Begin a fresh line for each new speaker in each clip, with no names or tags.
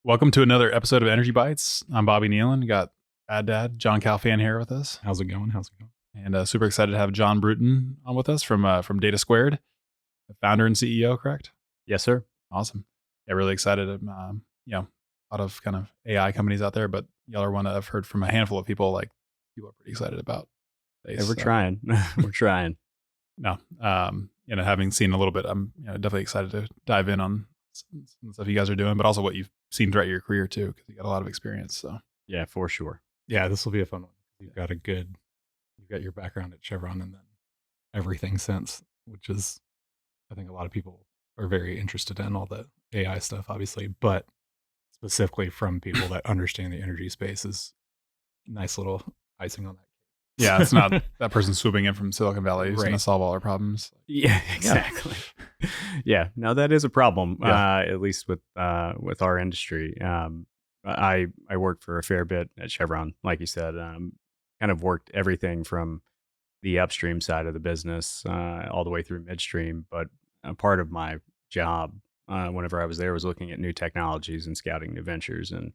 Welcome to another episode of Energy Bites. I'm Bobby Nealon. Got Bad Dad John Calfan here with us.
How's it going?
And super excited to have John Brewton on with us from DataSqured, the founder and CEO, correct?
Yes, sir.
Awesome. Yeah, really excited. A lot of kind of AI companies out there, but y'all are one that I've heard from a handful of people, like people are pretty excited about.
Yeah, we're trying. We're trying.
No, having seen a little bit, I'm definitely excited to dive in on some stuff you guys are doing, but also what you've seen throughout your career too, because you got a lot of experience. So
yeah, for sure.
Yeah, this will be a fun one. You've got your background at Chevron and then everything since, which is, I think a lot of people are very interested in all the AI stuff, obviously, but specifically from people that understand the energy space is nice little icing on that.
Yeah, it's not that person swooping in from Silicon Valley who's
Right.
going to solve all our problems.
Yeah, exactly. Yeah, no, that is a problem. At least with our industry. I worked for a fair bit at Chevron, like you said. Kind of worked everything from the upstream side of the business all the way through midstream. But a part of my job, whenever I was there, was looking at new technologies and scouting new ventures. And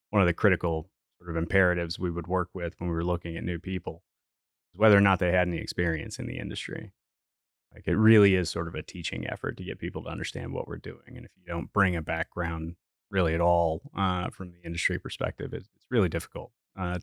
one of the critical sort of imperatives we would work with when we were looking at new people was whether or not they had any experience in the industry. Like, it really is sort of a teaching effort to get people to understand what we're doing. And if you don't bring a background really at all from the industry perspective, it's really difficult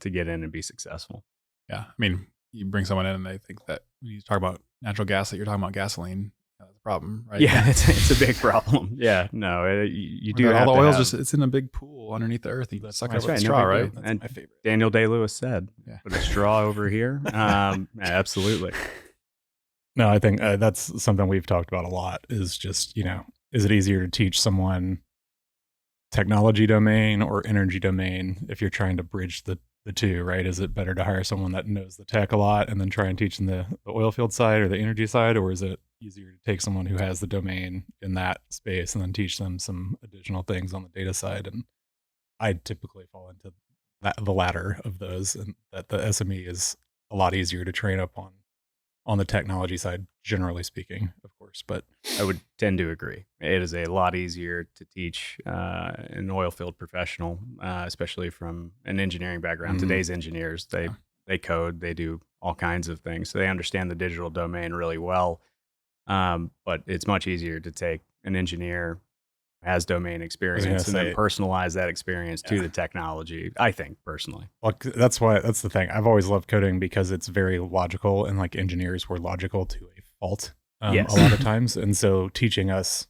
to get in and be successful.
Yeah. I mean, you bring someone in and they think that when you talk about natural gas, that you're talking about gasoline. That's a problem, right?
Yeah, it's a big problem. Yeah, no, you do have
all the
to
oil's
have,
just, it's in a big pool underneath the earth. You
That's
suck it
right.
up with a
No
straw,
big
right?
deal.
That's my favorite.
Daniel Day-Lewis said,
Yeah.
put a straw over here. Yeah, absolutely.
No, I think that's something we've talked about a lot is just, is it easier to teach someone technology domain or energy domain if you're trying to bridge the two, right? Is it better to hire someone that knows the tech a lot and then try and teach them the oil field side or the energy side? Or is it easier to take someone who has the domain in that space and then teach them some additional things on the data side? And I typically fall into the latter of those, and that the SME is a lot easier to train up on the technology side, generally speaking, of course. But
I would tend to agree. It is a lot easier to teach an oil field professional, especially from an engineering background.
Mhm.
Today's engineers, they code, they do all kinds of things. So they understand the digital domain really well. But it's much easier to take an engineer who has domain experience and then personalize that experience to the technology, I think, personally.
well, that's the thing. I've always loved coding because it's very logical, and like engineers were logical to a fault
Yes.
a lot of times. And so teaching us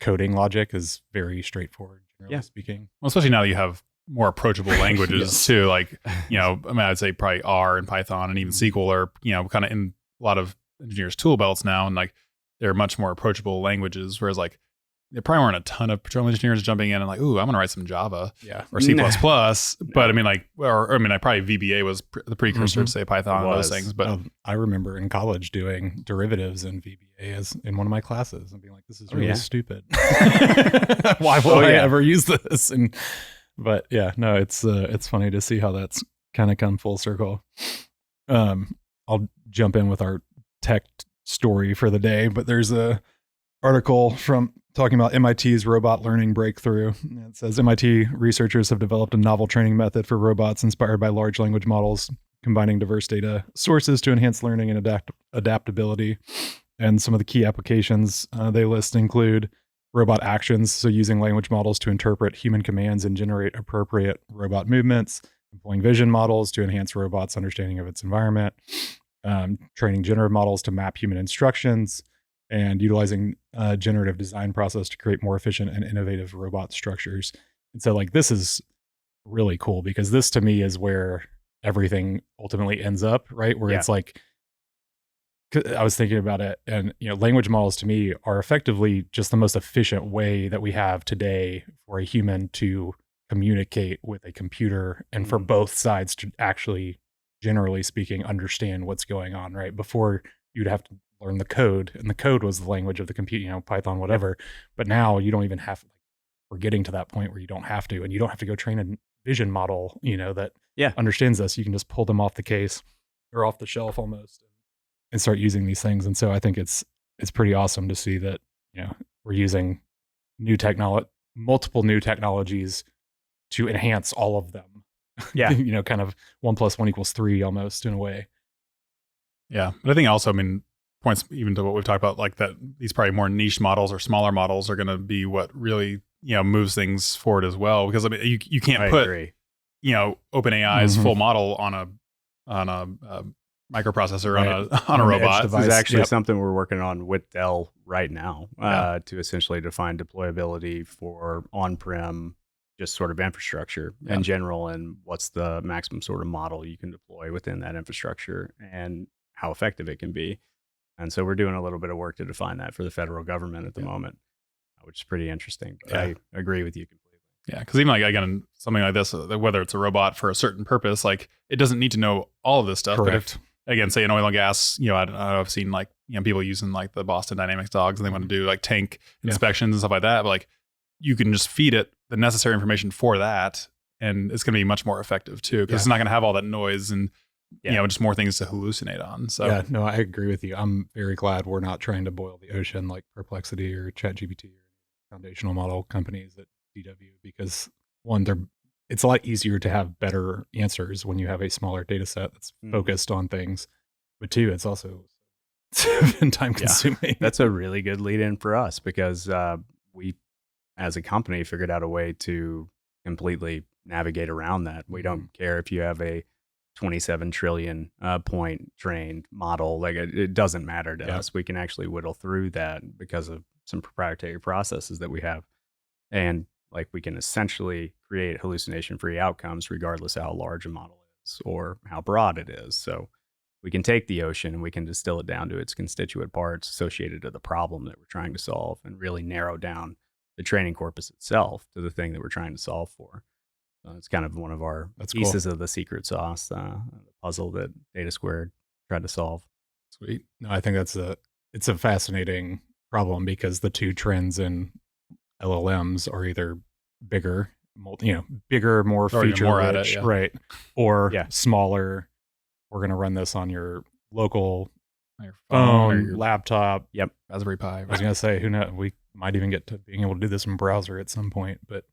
coding logic is very straightforward, generally speaking.
Well, especially now that you have more approachable languages
Yes.
too. Like, I'd say probably R and Python and even SQL are, kind of in a lot of engineers' tool belts now. And like, they're much more approachable languages. Whereas like, there probably weren't a ton of petroleum engineers jumping in and like, ooh, I'm going to write some Java
Yeah.
or C++. But I mean, like, I probably VBA was the precursor to say Python and those things. But
I remember in college doing derivatives in VBA as in one of my classes and being like, this is really stupid. Why will I ever use this? But yeah, no, it's funny to see how that's kind of come full circle. I'll jump in with our tech story for the day, but there's a article from talking about MIT's robot learning breakthrough. It says MIT researchers have developed a novel training method for robots inspired by large language models, combining diverse data sources to enhance learning and adaptability. And some of the key applications they list include robot actions, so using language models to interpret human commands and generate appropriate robot movements, employing vision models to enhance robots' understanding of its environment, training generative models to map human instructions, and utilizing a generative design process to create more efficient and innovative robot structures. And so like, this is really cool because this to me is where everything ultimately ends up, right? Where it's like, I was thinking about it, and language models to me are effectively just the most efficient way that we have today for a human to communicate with a computer and for both sides to actually, generally speaking, understand what's going on, right? Before you'd have to learn the code, and the code was the language of the computer, Python, whatever. But now you don't even have, we're getting to that point where you don't have to, and you don't have to go train a vision model, that understands this. You can just pull them off the case or off the shelf almost and start using these things. And so I think it's pretty awesome to see that, we're using multiple new technologies to enhance all of them.
Yeah.
Kind of 1 + 1 = 3 almost in a way.
Yeah. But I think also, points even to what we've talked about, like that these probably more niche models or smaller models are going to be what really, moves things forward as well. Because you can't put, OpenAI's full model on a microprocessor, right, on a robot.
This is actually something we're working on with Dell right now to essentially define deployability for on-prem, just sort of infrastructure in general, and what's the maximum sort of model you can deploy within that infrastructure and how effective it can be. And so we're doing a little bit of work to define that for the federal government at the moment, which is pretty interesting. But I agree with you completely.
Yeah, because even like, again, something like this, whether it's a robot for a certain purpose, like it doesn't need to know all of this stuff.
Correct.
But if, again, say in oil and gas, I've seen like, people using like the Boston Dynamics dogs and they want to do like tank inspections and stuff like that. But like you can just feed it the necessary information for that, and it's going to be much more effective too, because it's not going to have all that noise and just more things to hallucinate on. So
yeah, no, I agree with you. I'm very glad we're not trying to boil the ocean like Perplexity or ChatGPT or foundational model companies at DW, because one, it's a lot easier to have better answers when you have a smaller data set that's focused on things. But two, it's also time consuming.
Yeah. That's a really good lead in for us, because we, as a company, figured out a way to completely navigate around that. We don't care if you have a 27 trillion point trained model. Like it doesn't matter to us. We can actually whittle through that because of some proprietary processes that we have. And like we can essentially create hallucination-free outcomes regardless of how large a model is or how broad it is. So we can take the ocean and we can distill it down to its constituent parts associated to the problem that we're trying to solve, and really narrow down the training corpus itself to the thing that we're trying to solve for. It's kind of one of our pieces of the secret sauce, the puzzle that DataSqured tried to solve.
Sweet. No, I think it's a fascinating problem, because the two trends in LLMs are either bigger, more feature rich, right, or smaller. We're going to run this on your local
your
phone, or your laptop.
Yep.
Raspberry Pi.
I was going to say, who knows? We might even get to being able to do this in browser at some point, but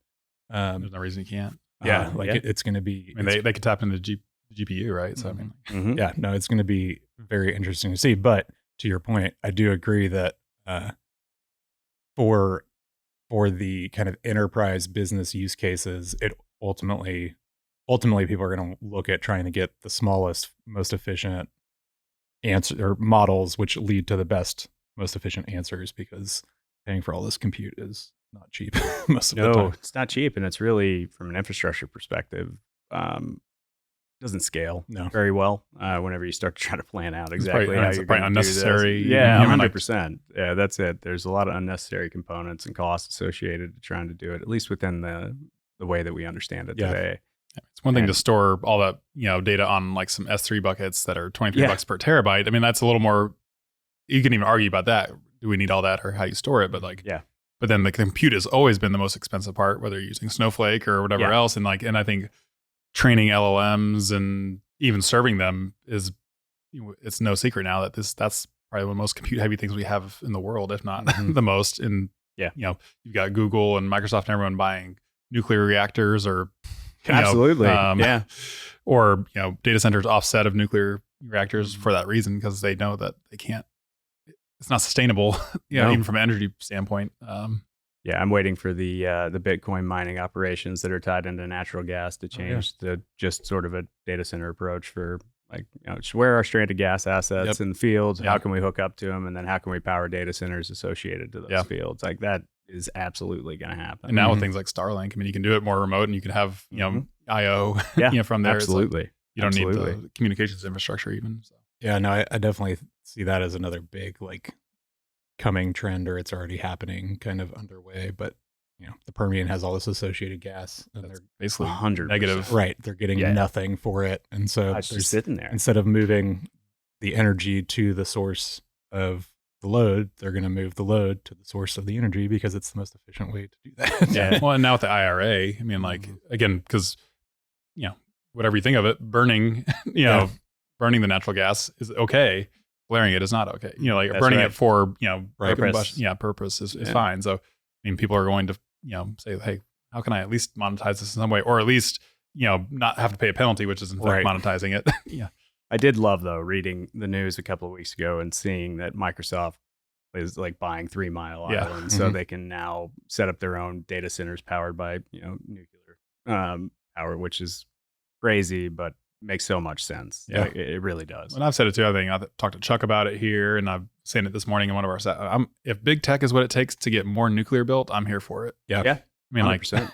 there's no reason you can't.
Yeah, it's going to be.
I mean, they could tap into the GPU, right? So
yeah, no, it's going to be very interesting to see. But to your point, I do agree that for the kind of enterprise business use cases, it ultimately people are going to look at trying to get the smallest, most efficient answer or models, which lead to the best, most efficient answers, because paying for all this compute is not cheap most of the time.
No, it's not cheap, and it's really, from an infrastructure perspective, doesn't scale very well whenever you start to try to plan out exactly how you're going to
unnecessary.
Do this. Yeah, 100%. Yeah, that's it. There's a lot of unnecessary components and costs associated to trying to do it, at least within the way that we understand it today.
It's one thing to store all that data on like some S3 buckets that are $23 per terabyte. I mean, that's a little more. You can even argue about that. Do we need all that, or how you store it? But but then the compute has always been the most expensive part, whether you're using Snowflake or whatever else. And I think training LLMs and even serving them it's no secret now that that's probably one of the most compute heavy things we have in the world, if not the most. And you've got Google and Microsoft and everyone buying nuclear reactors or or data centers offset of nuclear reactors for that reason, because they know that they can't. It's not sustainable, even from an energy standpoint.
I'm waiting for the Bitcoin mining operations that are tied into natural gas to change to just sort of a data center approach for where are our stranded gas assets in the fields? How can we hook up to them? And then how can we power data centers associated to those fields? Like that is absolutely going to happen.
And now with things like Starlink, I mean, you can do it more remote, and you can have IO from there.
Absolutely.
You don't need the communications infrastructure even. So.
Yeah, no, I definitely see that as another big coming trend, or it's already happening, kind of underway. But the Permian has all this associated gas, and they're
basically
100%
negative.
Right, they're getting nothing for it, and so
it's just sitting there.
Instead of moving the energy to the source of the load, they're going to move the load to the source of the energy, because it's the most efficient way to do that.
Well, and now with the IRA, I mean, again, because whatever you think of it, burning, burning the natural gas is okay. Flaring it is not okay. Burning it for purpose is fine. So I mean, people are going to say, hey, how can I at least monetize this in some way, or at least, not have to pay a penalty, which is in fact monetizing it. Yeah.
I did love, though, reading the news a couple of weeks ago and seeing that Microsoft is like buying 3 Mile Island, so they can now set up their own data centers powered by nuclear power, which is crazy, but makes so much sense.
Yeah,
like, it really does.
And I've said it too. I think I've talked to Chuck about it here, and I've seen it this morning in one of our. If big tech is what it takes to get more nuclear built, I'm here for it.
Yeah.
I mean,
100%.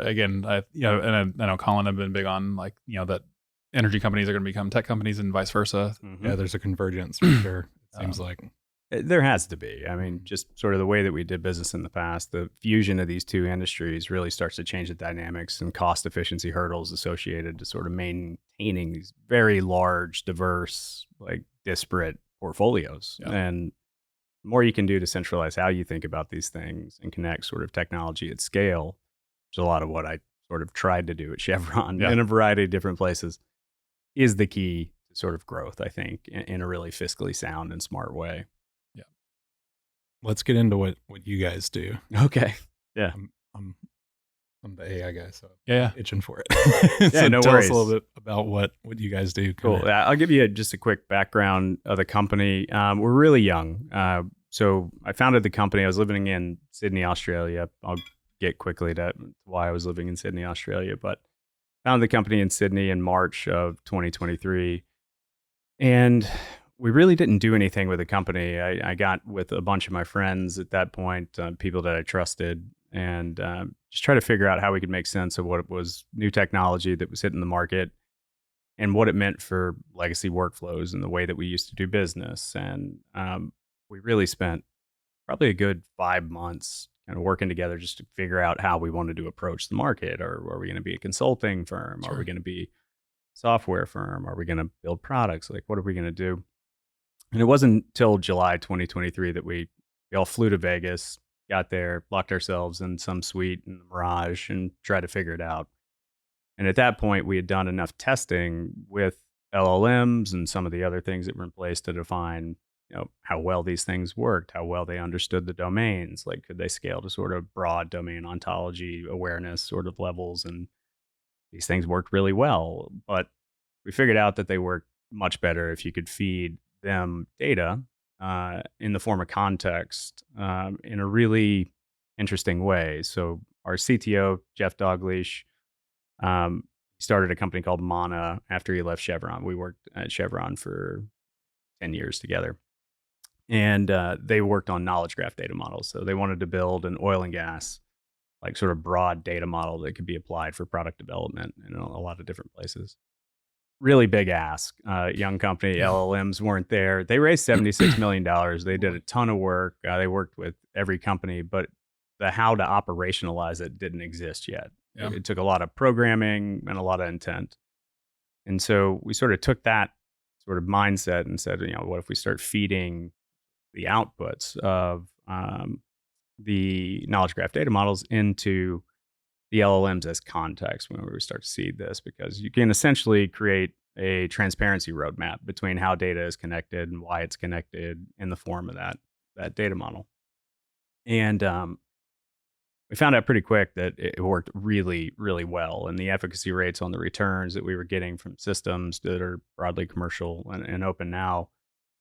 Again, and I know Colin have been big on that energy companies are going to become tech companies and vice versa.
Mm-hmm. Yeah, there's a convergence for sure. It seems like.
There has to be. I mean, just sort of the way that we did business in the past, the fusion of these two industries really starts to change the dynamics and cost efficiency hurdles associated to sort of maintaining these very large, diverse, like disparate portfolios. Yeah. And the more you can do to centralize how you think about these things and connect sort of technology at scale, which is a lot of what I sort of tried to do at Chevron in a variety of different places, is the key to sort of growth, I think, in a really fiscally sound and smart way.
Let's get into what you guys do.
Okay. Yeah.
I'm the AI guy, so
yeah,
itching for it.
So
no
tell
worries. Us a little bit about what you guys do.
Cool. I'll give you just a quick background of the company. We're really young. So I founded the company. I was living in Sydney, Australia. I'll get quickly to why I was living in Sydney, Australia, but founded the company in Sydney in March of 2023. And we really didn't do anything with the company. I got with a bunch of my friends at that point, people that I trusted, and just try to figure out how we could make sense of what it was, new technology that was hitting the market, and what it meant for legacy workflows and the way that we used to do business. And we really spent probably a good 5 months kind of working together just to figure out how we wanted to approach the market. Or are we going to be a consulting firm? Sure. Are we going to be a software firm? Are we going to build products? Like, what are we going to do? And it wasn't until July 2023 that we all flew to Vegas, got there, locked ourselves in some suite in the Mirage, and tried to figure it out. And at that point, we had done enough testing with LLMs and some of the other things that were in place to define, how well these things worked, how well they understood the domains, like could they scale to sort of broad domain ontology awareness sort of levels. And these things worked really well, but we figured out that they worked much better if you could feed them data in the form of context in a really interesting way. So our CTO, Jeff Dalgleish, started a company called Mana after he left Chevron. We worked at Chevron for 10 years together. And they worked on knowledge graph data models. So they wanted to build an oil and gas, like sort of broad data model that could be applied for product development in a lot of different places. Really big ask. Young company, LLMs weren't there. They raised $76 million. They did a ton of work. They worked with every company, but the how to operationalize it didn't exist yet. Yeah. It took a lot of programming and a lot of intent. And so we sort of took that sort of mindset and said, what if we start feeding the outputs of the knowledge graph data models into the LLMs as context when we start to see this, because you can essentially create a transparency roadmap between how data is connected and why it's connected in the form of that data model. And we found out pretty quick that it worked really, really well. And the efficacy rates on the returns that we were getting from systems that are broadly commercial and open now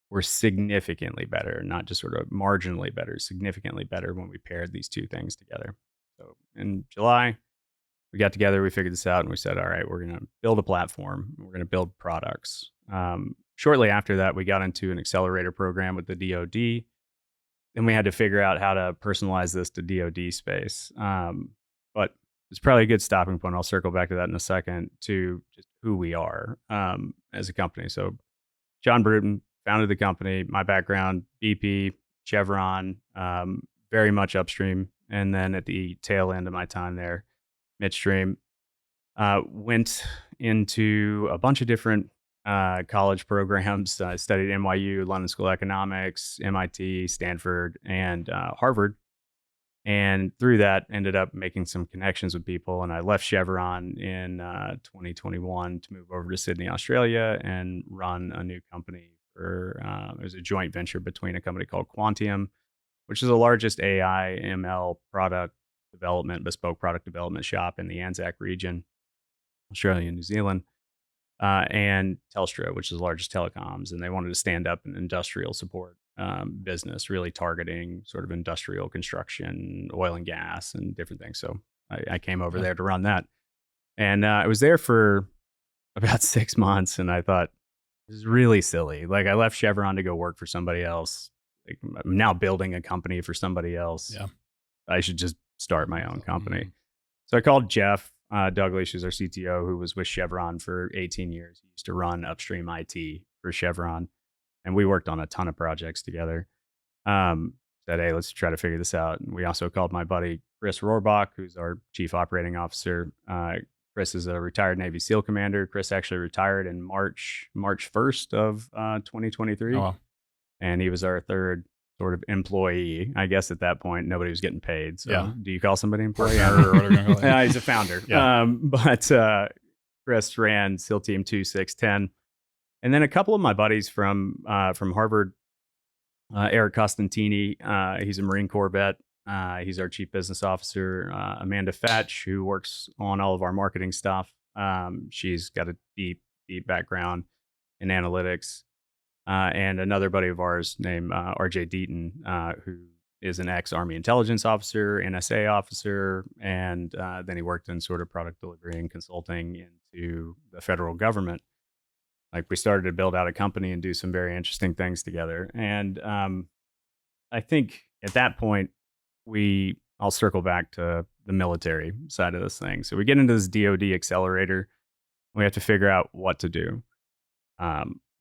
were significantly better, not just sort of marginally better, significantly better when we paired these two things together. So in July, we got together, we figured this out, and we said, all right, we're going to build a platform. We're going to build products. Shortly after that, we got into an accelerator program with the DoD. Then we had to figure out how to personalize this to DoD space. But it's probably a good stopping point. I'll circle back to that in a second, to just who we are as a company. So John Brewton founded the company. My background, BP, Chevron, very much upstream. And then at the tail end of my time there, midstream, went into a bunch of different college programs. I studied NYU, London School of Economics, MIT, Stanford, and Harvard. And through that, ended up making some connections with people. And I left Chevron in 2021 to move over to Sydney, Australia, and run a new company. It was a joint venture between a company called Quantium, which is the largest AI ML product development, bespoke product development shop in the Anzac region, Australia and New Zealand, and Telstra, which is the largest telecoms. And they wanted to stand up an industrial support business, really targeting sort of industrial construction, oil and gas, and different things. So I came over there to run that. And I was there for about 6 months, and I thought, this is really silly. Like, I left Chevron to go work for somebody else. Like, I'm now building a company for somebody else.
Yeah.
I should just start my own company. So I called Jeff Douglas, who's our CTO, who was with Chevron for 18 years. He used to run upstream IT for Chevron, and we worked on a ton of projects together. Said, hey, let's try to figure this out. And we also called my buddy Chris Rohrbach, who's our chief operating officer. Chris is a retired Navy SEAL commander. Chris actually retired in March 1st of 2023.
Oh, wow.
And he was our third sort of employee. I guess at that point, nobody was getting paid. So do you call somebody employee?
Or whatever you're gonna call it.
He's a founder.
Yeah.
But Chris ran SEAL Team 2, 6, 10. And then a couple of my buddies from Harvard, Eric Costantini, he's a Marine Corps vet. He's our chief business officer. Amanda Fetch, who works on all of our marketing stuff. She's got a deep background in analytics. And another buddy of ours named RJ Deaton, who is an ex-Army intelligence officer, NSA officer, and then he worked in sort of product delivery and consulting into the federal government. Like, we started to build out a company and do some very interesting things together. And I think at that point, I'll circle back to the military side of this thing. So we get into this DoD accelerator. We have to figure out what to do.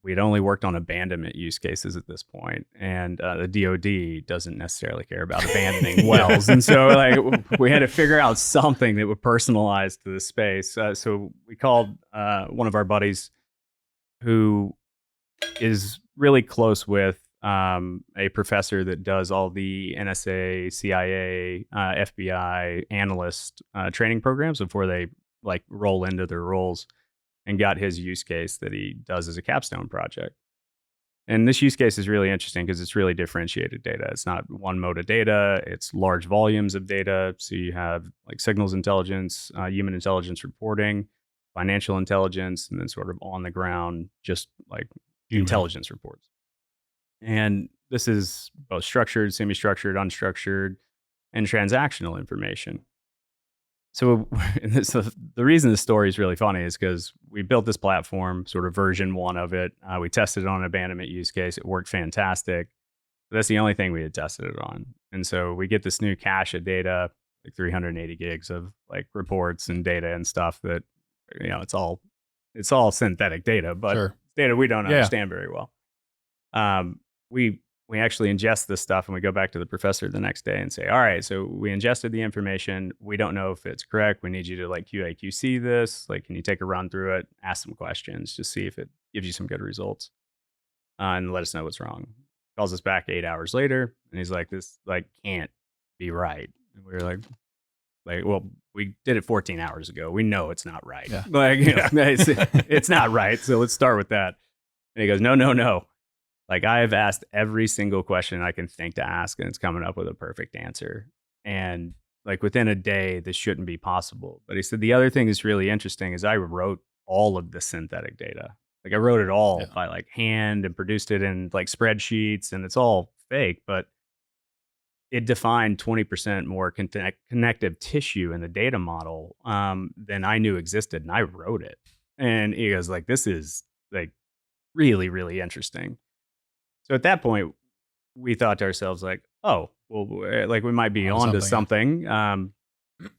We'd only worked on abandonment use cases at this point, and the DoD doesn't necessarily care about abandoning wells. And so, like, we had to figure out something that would personalize to the space. So we called one of our buddies who is really close with a professor that does all the NSA, CIA, FBI analyst training programs before they like roll into their roles, and got his use case that he does as a capstone project. And this use case is really interesting because it's really differentiated data. It's not one mode of data, it's large volumes of data. So you have like signals intelligence, human intelligence reporting, financial intelligence, and then sort of on the ground, just like intelligence reports. And this is both structured, semi-structured, unstructured, and transactional information. So the reason this story is really funny is because we built this platform, sort of version 1 of it. We tested it on an abandonment use case. It worked fantastic. But that's the only thing we had tested it on. And so we get this new cache of data, like 380 gigs of like reports and data and stuff that, you know, it's all synthetic data, but data we don't understand very well. We actually ingest this stuff, and we go back to the professor the next day and say, all right, so we ingested the information. We don't know if it's correct. We need you to like QA QC this. Like, can you take a run through it, ask some questions, just see if it gives you some good results, and let us know what's wrong. Calls us back 8 hours later, and he's like, this like can't be right. And we were like, well, we did it 14 hours ago. We know it's not right. Yeah. Like, you know, it's not right. So let's start with that. And he goes, no. Like, I have asked every single question I can think to ask, and it's coming up with a perfect answer. And like within a day, this shouldn't be possible. But he said the other thing that's really interesting is I wrote all of the synthetic data. Like, I wrote it all by like hand and produced it in like spreadsheets, and it's all fake, but it defined 20% more connective tissue in the data model than I knew existed, and I wrote it. And he goes like, this is like really, really interesting. So at that point, we thought to ourselves like, oh, well, like we might be onto something.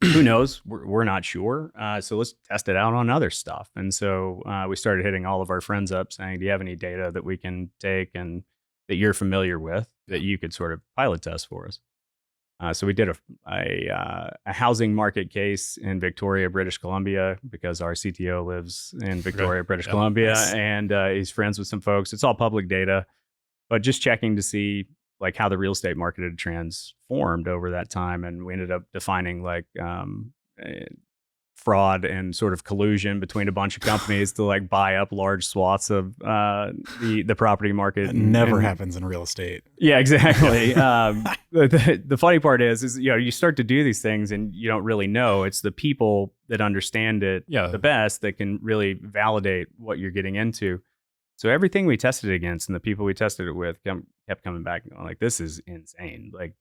Who knows? We're not sure. So let's test it out on other stuff. And so we started hitting all of our friends up saying, do you have any data that we can take and that you're familiar with that you could sort of pilot test for us? So we did a housing market case in Victoria, British Columbia, because our CTO lives in Victoria, British Columbia, and he's friends with some folks. It's all public data. But just checking to see like how the real estate market had transformed over that time. And we ended up defining like fraud and sort of collusion between a bunch of companies to like buy up large swaths of the property market.
That never happens in real estate.
Yeah, exactly. The funny part is you start to do these things and you don't really know. It's the people that understand it the best that can really validate what you're getting into. So everything we tested against and the people we tested it with kept coming back and going like, this is insane. Like,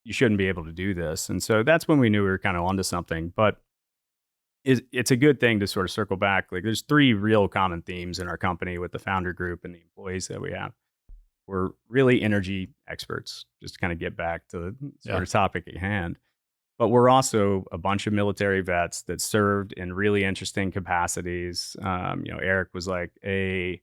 you shouldn't be able to do this. And so that's when we knew we were kind of onto something. But it's a good thing to sort of circle back. Like, there's 3 real common themes in our company with the founder group and the employees that we have. We're really energy experts, just to kind of get back to the sort of topic at hand. But we're also a bunch of military vets that served in really interesting capacities. Eric was like a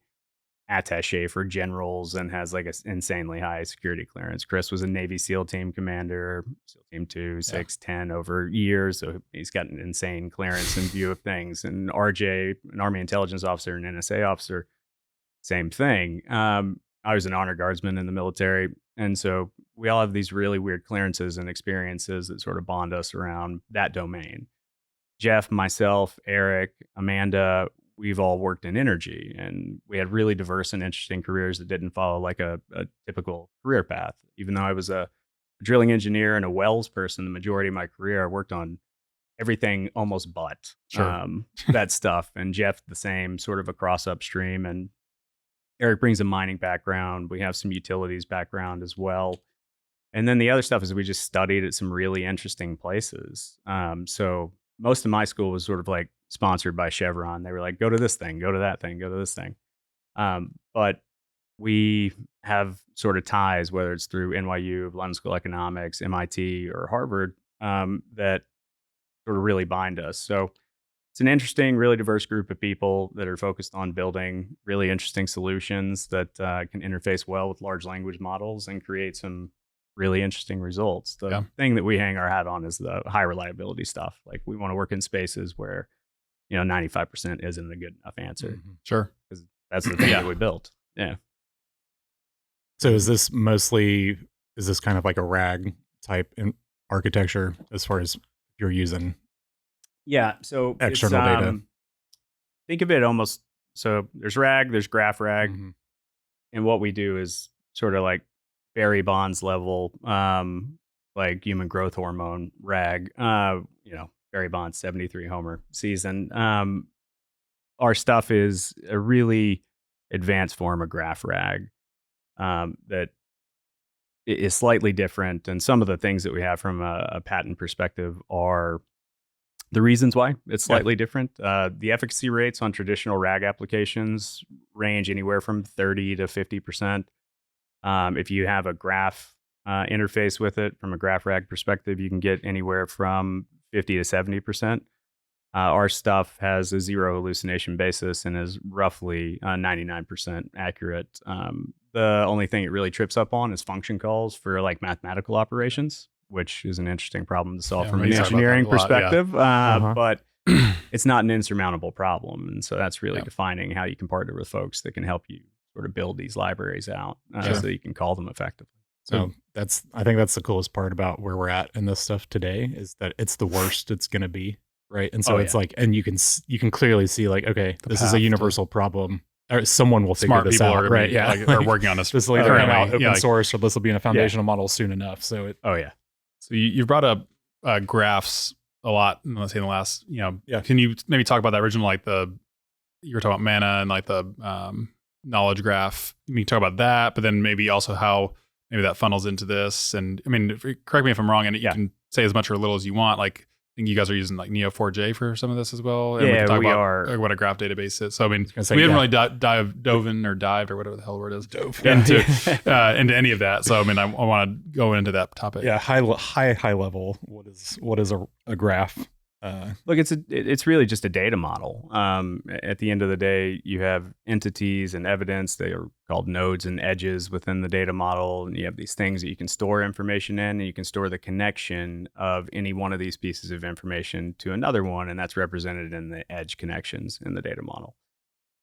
attaché for generals and has like an insanely high security clearance. Chris was a Navy SEAL team commander, SEAL Team 2, 6, 10 over years. So he's got an insane clearance and view of things. And RJ, an Army intelligence officer and NSA officer, same thing. I was an honor guardsman in the military. And so we all have these really weird clearances and experiences that sort of bond us around that domain. Jeff, myself, Eric, Amanda, we've all worked in energy, and we had really diverse and interesting careers that didn't follow like a typical career path. Even though I was a drilling engineer and a wells person, the majority of my career, I worked on everything almost but that stuff. And Jeff, the same, sort of across upstream. And Eric brings a mining background. We have some utilities background as well. And then the other stuff is we just studied at some really interesting places. So most of my school was sort of like sponsored by Chevron. They were like, go to this thing, go to that thing, go to this thing. But we have sort of ties, whether it's through NYU, London School of Economics, MIT, or Harvard, that sort of really bind us. So it's an interesting, really diverse group of people that are focused on building really interesting solutions that can interface well with large language models and create some really interesting results. The thing that we hang our hat on is the high reliability stuff. Like, we want to work in spaces where 95% isn't a good enough answer.
Mm-hmm. Sure.
Because that's the thing that we built. Yeah.
So is this kind of like a RAG type in architecture as far as you're using?
Yeah. So
external data.
Think of it almost, so there's RAG, there's GraphRAG. And what we do is sort of like Barry Bonds level, like human growth hormone RAG, Barry Bonds 73 homer season. Our stuff is a really advanced form of GraphRAG that is slightly different. And some of the things that we have from a patent perspective are the reasons why it's slightly different. The efficacy rates on traditional RAG applications range anywhere from 30 to 50%. If you have a graph interface with it from a GraphRAG perspective, you can get anywhere from 50 to 70%. Our stuff has a zero hallucination basis and is roughly 99% accurate. The only thing it really trips up on is function calls for like mathematical operations, which is an interesting problem to solve from an engineering perspective. But it's not an insurmountable problem. And so that's really defining how you can partner with folks that can help you sort of build these libraries out so you can call them effectively.
So I think that's the coolest part about where we're at in this stuff today, is that it's the worst it's going to be. Right. And so it's like, and you can clearly see like, okay, this is a universal problem. Or someone will figure this out. Right.
Are working on this.
This will either come out open source or this will be in a foundational model soon enough. So
So you brought up graphs a lot, let's say in the last, can you maybe talk about that original, like you were talking about mana and like the knowledge graph. You can talk about that, but then maybe also how maybe that funnels into this. And I mean, correct me if I'm wrong, and you can say as much or little as you want. Like, I think you guys are using like Neo4j for some of this as well. And we can talk about what a graph database is. So I mean, we didn't really dived or whatever the hell the word is into any of that. So I mean, I want to go into that topic.
Yeah, high level. What is a graph?
Look, it's really just a data model. At the end of the day, you have entities and evidence. They are called nodes and edges within the data model. And you have these things that you can store information in, and you can store the connection of any one of these pieces of information to another one. And that's represented in the edge connections in the data model.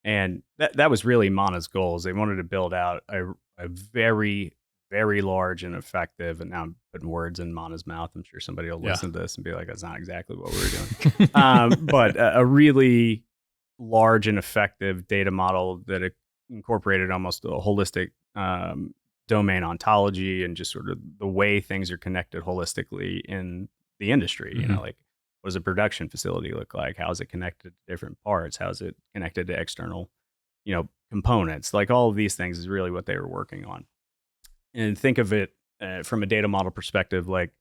And that was really Mana's goals. They wanted to build out a very, very large and effective. And now I'm putting words in Mana's mouth. I'm sure somebody will listen to this and be like, that's not exactly what we were doing. But a really large and effective data model that incorporated almost a holistic domain ontology and just sort of the way things are connected holistically in the industry. You know, like, what does a production facility look like? How is it connected to different parts? How is it connected to external, components? Like, all of these things is really what they were working on. And think of it from a data model perspective, like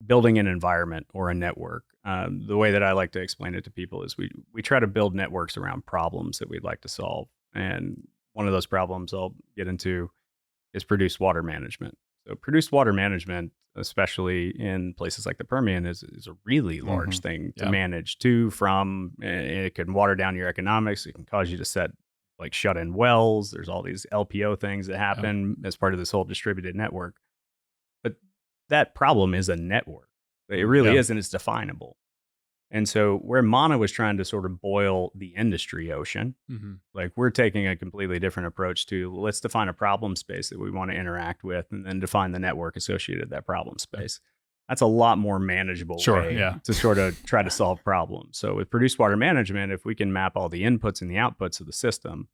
building an environment or a network. The way that I like to explain it to people is we try to build networks around problems that we'd like to solve. And one of those problems I'll get into is produced water management. So produced water management, especially in places like the Permian, is a really large thing to manage to, from. It can water down your economics. It can cause you to shut in wells. There's all these LPO things that happen as part of this whole distributed network. But that problem is a network. It really is, and it's definable. And so where Mana was trying to sort of boil the industry ocean, like, we're taking a completely different approach to, let's define a problem space that we want to interact with, and then define the network associated with that problem space. That's a lot more manageable way to sort of try to solve problems. So with produced water management, if we can map all the inputs and the outputs of the system,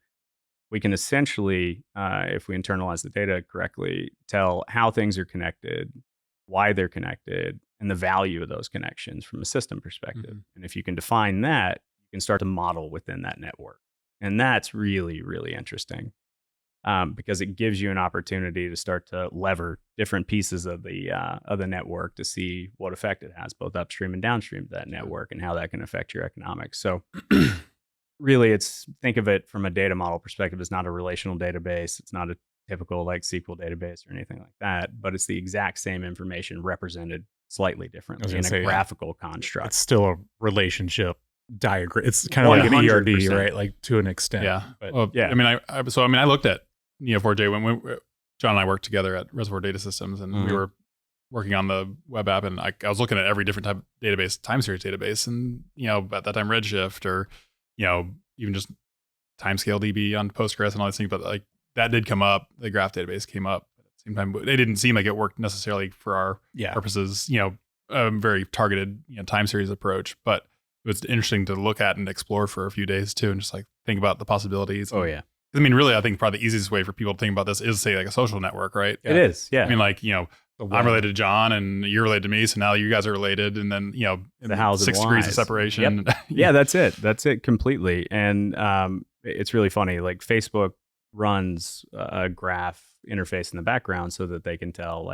we can essentially, if we internalize the data correctly, tell how things are connected, why they're connected, and the value of those connections from a system perspective. And if you can define that, you can start to model within that network. And that's really, really interesting, because it gives you an opportunity to start to lever different pieces of the network to see what effect it has, both upstream and downstream of that network, and how that can affect your economics. So really, think of it from a data model perspective. It's not a relational database. It's not a typical SQL database or anything like that, but it's the exact same information represented slightly differently in a graphical construct.
It's still a relationship diagram. It's kind of like an ERD, right? Like, to an extent.
Yeah.
But,
I mean, I looked at Neo4j when John and I worked together at Reservoir Data Systems, and we were working on the web app, and I was looking at every different type of database, time series database, and at that time Redshift, or even just timescale DB on Postgres and all these things. But that did come up. The graph database came up at the same time, but it didn't seem like it worked necessarily for our purposes. Very targeted time series approach, but it was interesting to look at and explore for a few days too, and just think about the possibilities.
Oh yeah.
I mean, really, I think probably the easiest way for people to think about this is, say, a social network, right?
It is, yeah.
I mean, I'm related to John, and you're related to me, so now you guys are related, and then
the hows
6 degrees of separation.
Yep. Yeah, that's it completely. And it's really funny. Facebook runs a graph interface in the background so that they can tell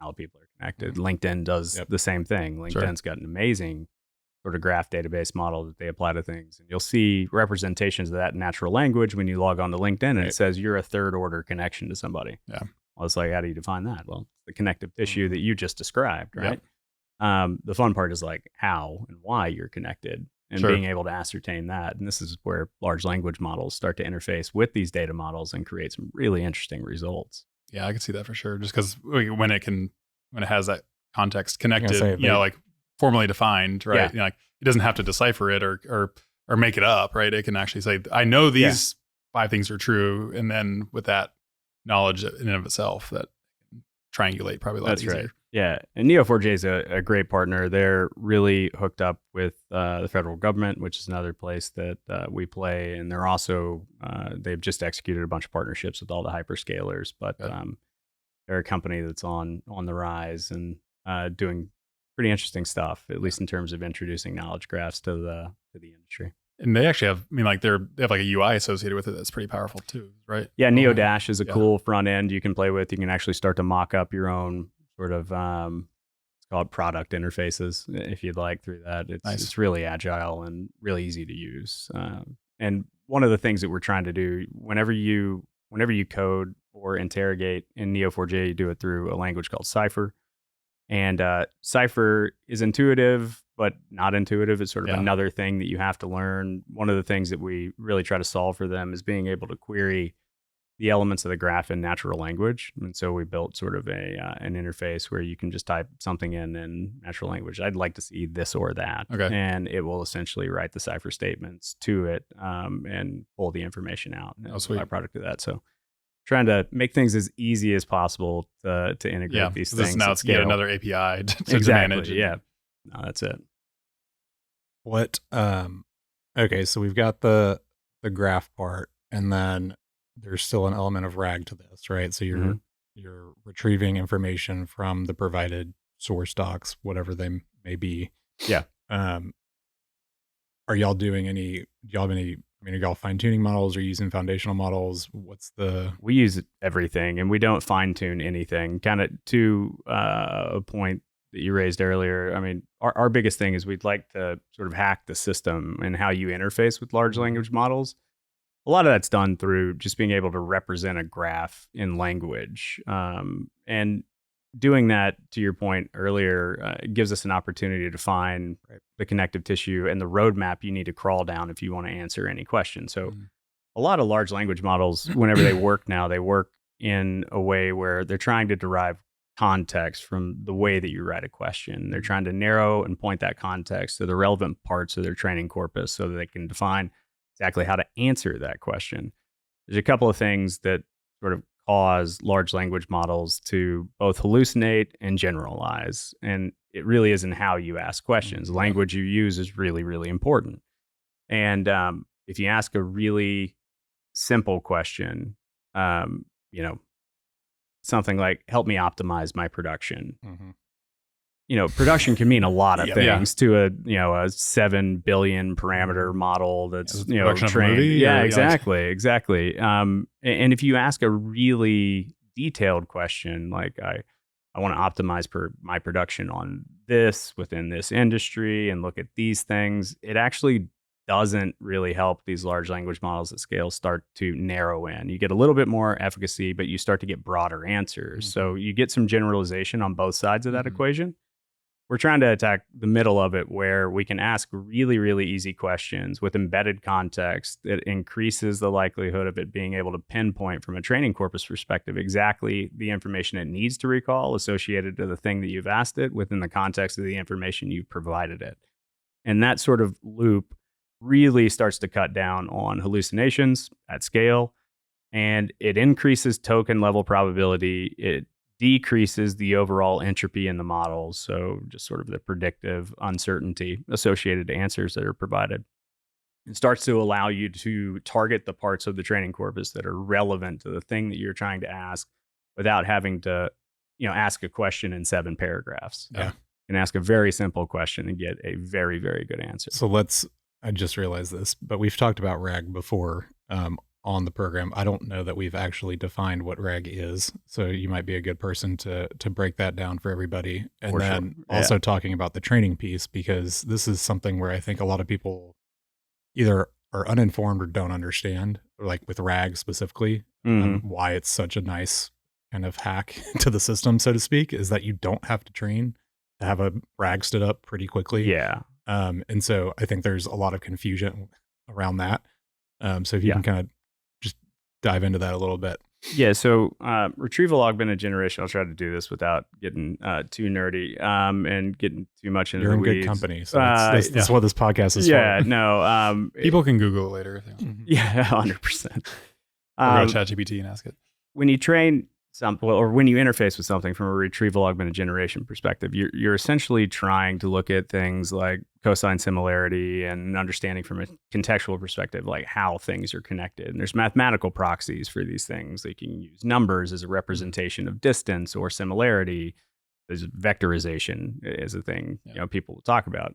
how people are connected. LinkedIn does the same thing. LinkedIn's got an amazing sort of graph database model that they apply to things. And you'll see representations of that in natural language when you log on to LinkedIn, and it says you're a third order connection to somebody.
Yeah.
Well, it's how do you define that? Well, the connective tissue that you just described, right? Yep. The fun part is how and why you're connected, and being able to ascertain that. And this is where large language models start to interface with these data models and create some really interesting results.
Yeah, I can see that for sure. Just because when it has that context connected, formally defined, right?
Yeah.
It doesn't have to decipher it or make it up, right? It can actually say, I know these 5 things are true, and then with that knowledge in and of itself, that triangulate probably a lot easier.
Right. Yeah, and Neo4j is a great partner. They're really hooked up with the federal government, which is another place that we play. And they're also, they've just executed a bunch of partnerships with all the hyperscalers, but they're a company that's on the rise and doing pretty interesting stuff, at least in terms of introducing knowledge graphs to the industry.
And they actually have, they have a UI associated with it that's pretty powerful too, right?
Yeah, NeoDash is a cool front end you can play with. You can actually start to mock up your own sort of, it's called product interfaces, if you'd like, through that. It's really agile and really easy to use. And one of the things that we're trying to do, whenever you code or interrogate in Neo4j, you do it through a language called Cypher. And Cypher is intuitive, but not intuitive. It's sort of another thing that you have to learn. One of the things that we really try to solve for them is being able to query the elements of the graph in natural language. And so we built sort of an interface where you can just type something in natural language. I'd like to see this or that.
Okay.
And it will essentially write the Cypher statements to it and pull the information out.
Oh, sweet.
Byproduct of that. So trying to make things as easy as possible to integrate these things.
Now it's yet another API to manage.
Yeah. No, that's it.
What, okay, so we've got the graph part, and then there's still an element of RAG to this, right? So you're retrieving information from the provided source docs, whatever they may be.
Yeah.
Are y'all doing any, are y'all fine-tuning models or using foundational models?
We use everything, and we don't fine-tune anything. Kind of to a point that you raised earlier, I mean, our biggest thing is we'd like to sort of hack the system and how you interface with large language models. A lot of that's done through just being able to represent a graph in language. And doing that, to your point earlier, it gives us an opportunity to define the connective tissue and the roadmap you need to crawl down if you want to answer any question. So a lot of large language models, whenever they work now, they work in a way where they're trying to derive context from the way that you write a question. They're trying to narrow and point that context to the relevant parts of their training corpus so that they can define exactly how to answer that question. There's a couple of things that sort of cause large language models to both hallucinate and generalize. And it really isn't how you ask questions. The language you use is really, really important. And if you ask a really simple question, something like, help me optimize my production. Production can mean a lot of things to a 7 billion parameter model that's trained. Exactly. And if you ask a really detailed question like I want to optimize my production on this within this industry and look at these things, it actually doesn't really help these large language models at scale start to narrow in. You get a little bit more efficacy, but you start to get broader answers. So you get some generalization on both sides of that equation. We're trying to attack the middle of it where we can ask really, really easy questions with embedded context that increases the likelihood of it being able to pinpoint from a training corpus perspective exactly the information it needs to recall associated to the thing that you've asked it within the context of the information you've provided it. And that sort of loop really starts to cut down on hallucinations at scale, and it increases token level probability. It decreases the overall entropy in the models, so just sort of the predictive uncertainty associated to answers that are provided. It starts to allow you to target the parts of the training corpus that are relevant to the thing that you're trying to ask without having to, ask a question in 7 paragraphs.
Yeah.
You can ask a very simple question and get a very, very good answer.
So I just realized this, but we've talked about RAG before on the program. I don't know that we've actually defined what RAG is. So you might be a good person to break that down for everybody. And
For
then
sure.
also talking about the training piece, because this is something where I think a lot of people either are uninformed or don't understand, like with RAG specifically, why it's such a nice kind of hack to the system, so to speak, is that you don't have to train to have a RAG stood up pretty quickly.
Yeah.
And so I think there's a lot of confusion around that. So if you can kind of just dive into that a little bit.
Yeah. So retrieval augmented generation, I'll try to do this without getting too nerdy and getting too much into
You're
the
in
weeds.
good company. So that's what this podcast is for.
Yeah. No.
People can Google it later if they want.
Yeah, 100%.
Or go to ChatGPT and ask it.
When you train something, or when you interface with something from a retrieval augmented generation perspective, you're essentially trying to look at things like cosine similarity and understanding from a contextual perspective, like how things are connected. And there's mathematical proxies for these things. They can use numbers as a representation of distance or similarity. There's vectorization is a thing people will talk about.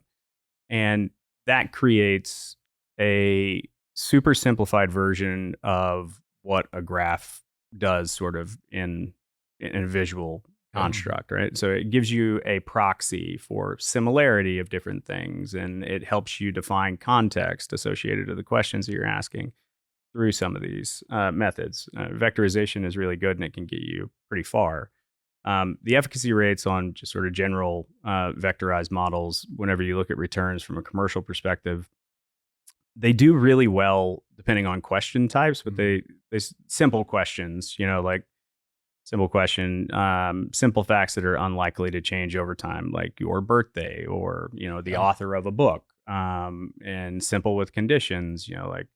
And that creates a super simplified version of what a graph does sort of in a visual construct, right? So it gives you a proxy for similarity of different things, and it helps you define context associated to the questions that you're asking through some of these methods. Vectorization is really good, and it can get you pretty far. The efficacy rates on just sort of general vectorized models, whenever you look at returns from a commercial perspective, they do really well depending on question types, but they simple questions, like simple question, simple facts that are unlikely to change over time, like your birthday or, the author of a book, and simple with conditions, like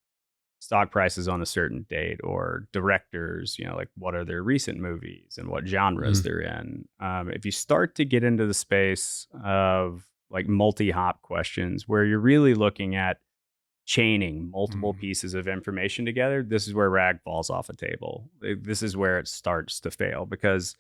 stock prices on a certain date, or directors, like what are their recent movies and what genres they're in. If you start to get into the space of like multi-hop questions where you're really looking at chaining multiple pieces of information together, this is where RAG falls off a table. This is where it starts to fail, because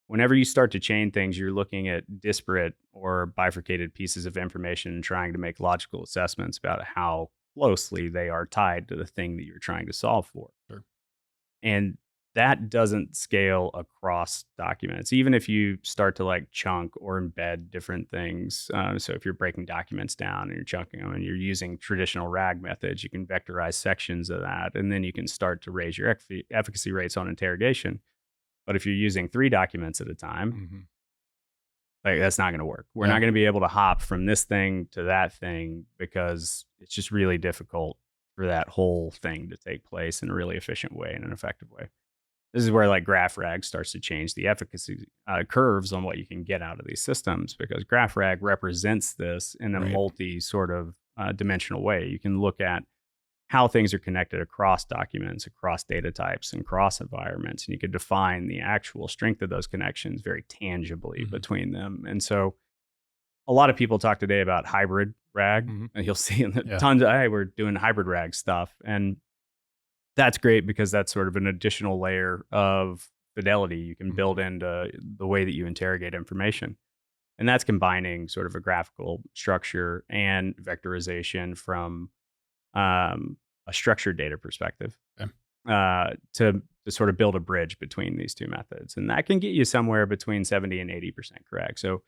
whenever you start to chain things, you're looking at disparate or bifurcated pieces of information and trying to make logical assessments about how closely they are tied to the thing that you're trying to solve for.
Sure.
And that doesn't scale across documents, even if you start to like chunk or embed different things. So if you're breaking documents down and you're chunking them and you're using traditional RAG methods, you can vectorize sections of that, and then you can start to raise your efficacy rates on interrogation. But if you're using 3 documents at a time, like that's not going to work. We're not going to be able to hop from this thing to that thing, because it's just really difficult for that whole thing to take place in a really efficient way and an effective way. This is where like GraphRAG starts to change the efficacy curves on what you can get out of these systems, because GraphRAG represents this in a multi sort of dimensional way. You can look at how things are connected across documents, across data types, and cross environments. And you could define the actual strength of those connections very tangibly between them. And so a lot of people talk today about hybrid RAG, and you'll see in the tons of, hey, we're doing hybrid RAG stuff. And that's great, because that's sort of an additional layer of fidelity you can build into the way that you interrogate information. And that's combining sort of a graphical structure and vectorization from a structured data perspective to sort of build a bridge between these two methods. And that can get you somewhere between 70 and 80% correct. So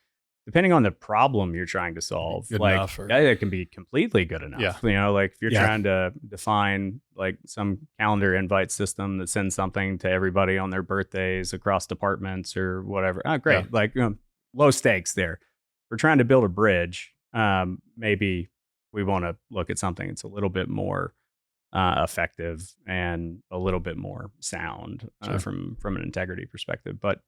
depending on the problem you're trying to solve, it can be completely good enough. Like if you're trying to define like some calendar invite system that sends something to everybody on their birthdays across departments or whatever. Oh, great. Yeah. Like low stakes there. We're trying to build a bridge. Maybe we want to look at something that's a little bit more effective and a little bit more sound from an integrity perspective. But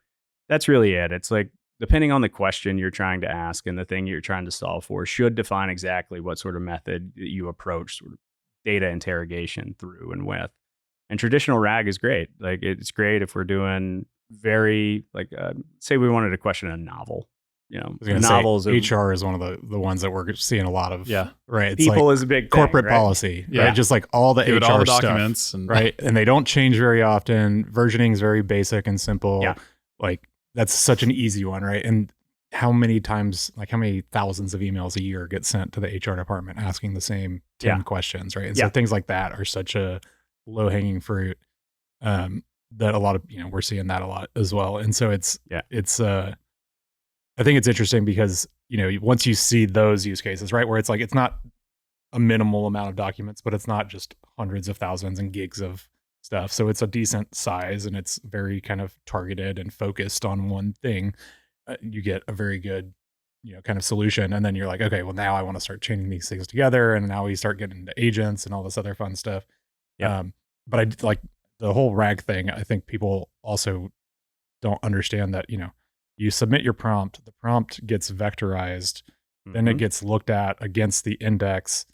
that's really it. It's like, depending on the question you're trying to ask and the thing you're trying to solve for, should define exactly what sort of method you approach sort of data interrogation through and with. And traditional RAG is great. Like it's great if we're doing very say we wanted to question a novel.
Novels. HR is one of the ones that we're seeing a lot of. Yeah, right. It's
people is a big thing,
corporate policy. Yeah, right? Just like all the HR
all the
stuff,
documents,
right? And they don't change very often. Versioning is very basic and simple.
Yeah,
like that's such an easy one, right? And how many times, like how many thousands of emails a year get sent to the HR department asking the same 10 questions, right? And so things like that are such a low hanging fruit that a lot of we're seeing that a lot as well. And so it's I think it's interesting because, once you see those use cases, right, where it's like, it's not a minimal amount of documents, but it's not just hundreds of thousands and gigs of stuff. So it's a decent size and it's very kind of targeted and focused on one thing. You get a very good, kind of solution. And then you're like, okay, well, now I want to start chaining these things together. And now we start getting into agents and all this other fun stuff.
Yeah.
But I like the whole RAG thing. I think people also don't understand that, you submit your prompt, the prompt gets vectorized, then it gets looked at against the index,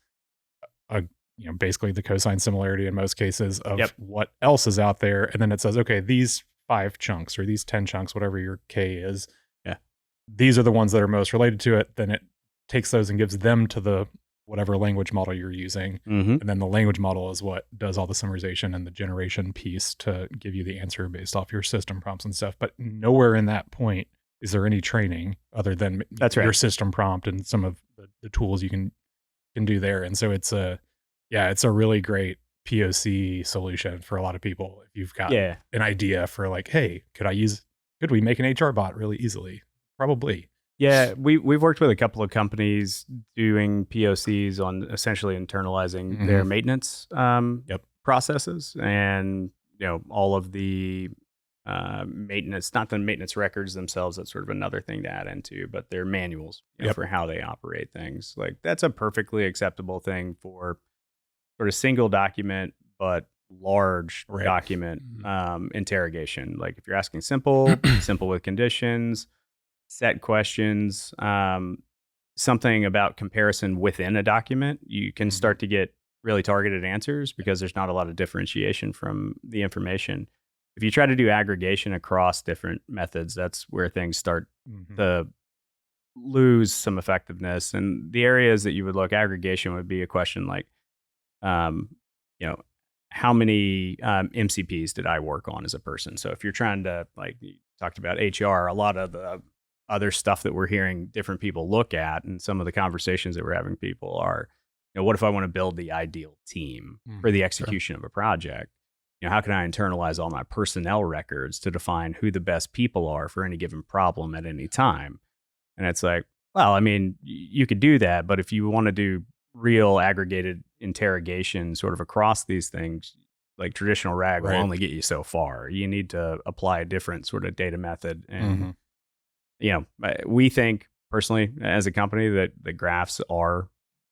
basically the cosine similarity in most cases of what else is out there. And then it says, okay, these 5 chunks or these 10 chunks, whatever your K is, these are the ones that are most related to it. Then it takes those and gives them to the whatever language model you're using. And then the language model is what does all the summarization and the generation piece to give you the answer based off your system prompts and stuff. But nowhere in that point is there any training other than your system prompt and some of the tools you can do there. And so it's a really great POC solution for a lot of people. If you've got an idea for like, hey, could we make an HR bot really easily? Probably.
Yeah, we've worked with a couple of companies doing POCs on essentially internalizing their maintenance processes, and all of the maintenance, not the maintenance records themselves. That's sort of another thing to add into, but their manuals for how they operate things. Like that's a perfectly acceptable thing for sort of single document, but large document interrogation. Like if you're asking simple with conditions, set questions, something about comparison within a document, you can start to get really targeted answers because there's not a lot of differentiation from the information. If you try to do aggregation across different methods, that's where things start to lose some effectiveness. And the areas that you would look, aggregation would be a question like, how many MCPs did I work on as a person? So if you're trying to, like you talked about HR, a lot of the other stuff that we're hearing different people look at, and some of the conversations that we're having people are, what if I want to build the ideal team for the execution of a project? How can I internalize all my personnel records to define who the best people are for any given problem at any time? And it's like, well, I mean, you could do that, but if you want to do real aggregated interrogation sort of across these things, like traditional RAG will only get you so far. You need to apply a different sort of data method. And, we think personally as a company that the graphs are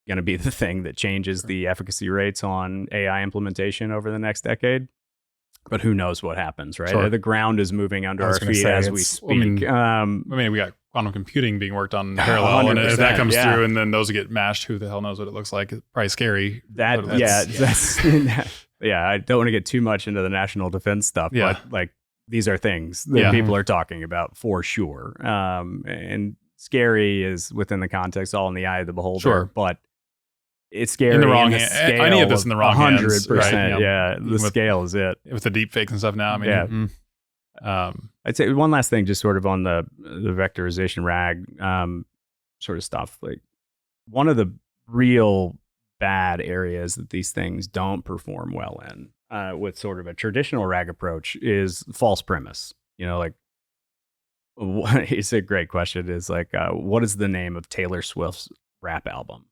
going to be the thing that changes the efficacy rates on AI implementation over the next decade. But who knows what happens, right? Sure. The ground is moving under our feet as we speak. We
got quantum computing being worked on in parallel, and if that comes through, and then those get mashed, who the hell knows what it looks like? It's probably scary.
I don't want to get too much into the national defense stuff, but like these are things that people are talking about for sure. And scary is within the context, all in the eye of the beholder, but it's scary
in the wrong hands. Any of this in the wrong 100%,
100%. Yeah, the scale is it.
With the deep fakes and stuff now. I mean,
I'd say one last thing, just sort of on the vectorization RAG sort of stuff. Like one of the real bad areas that these things don't perform well in with sort of a traditional RAG approach is false premise. It's a great question. Is like, what is the name of Taylor Swift's rap album?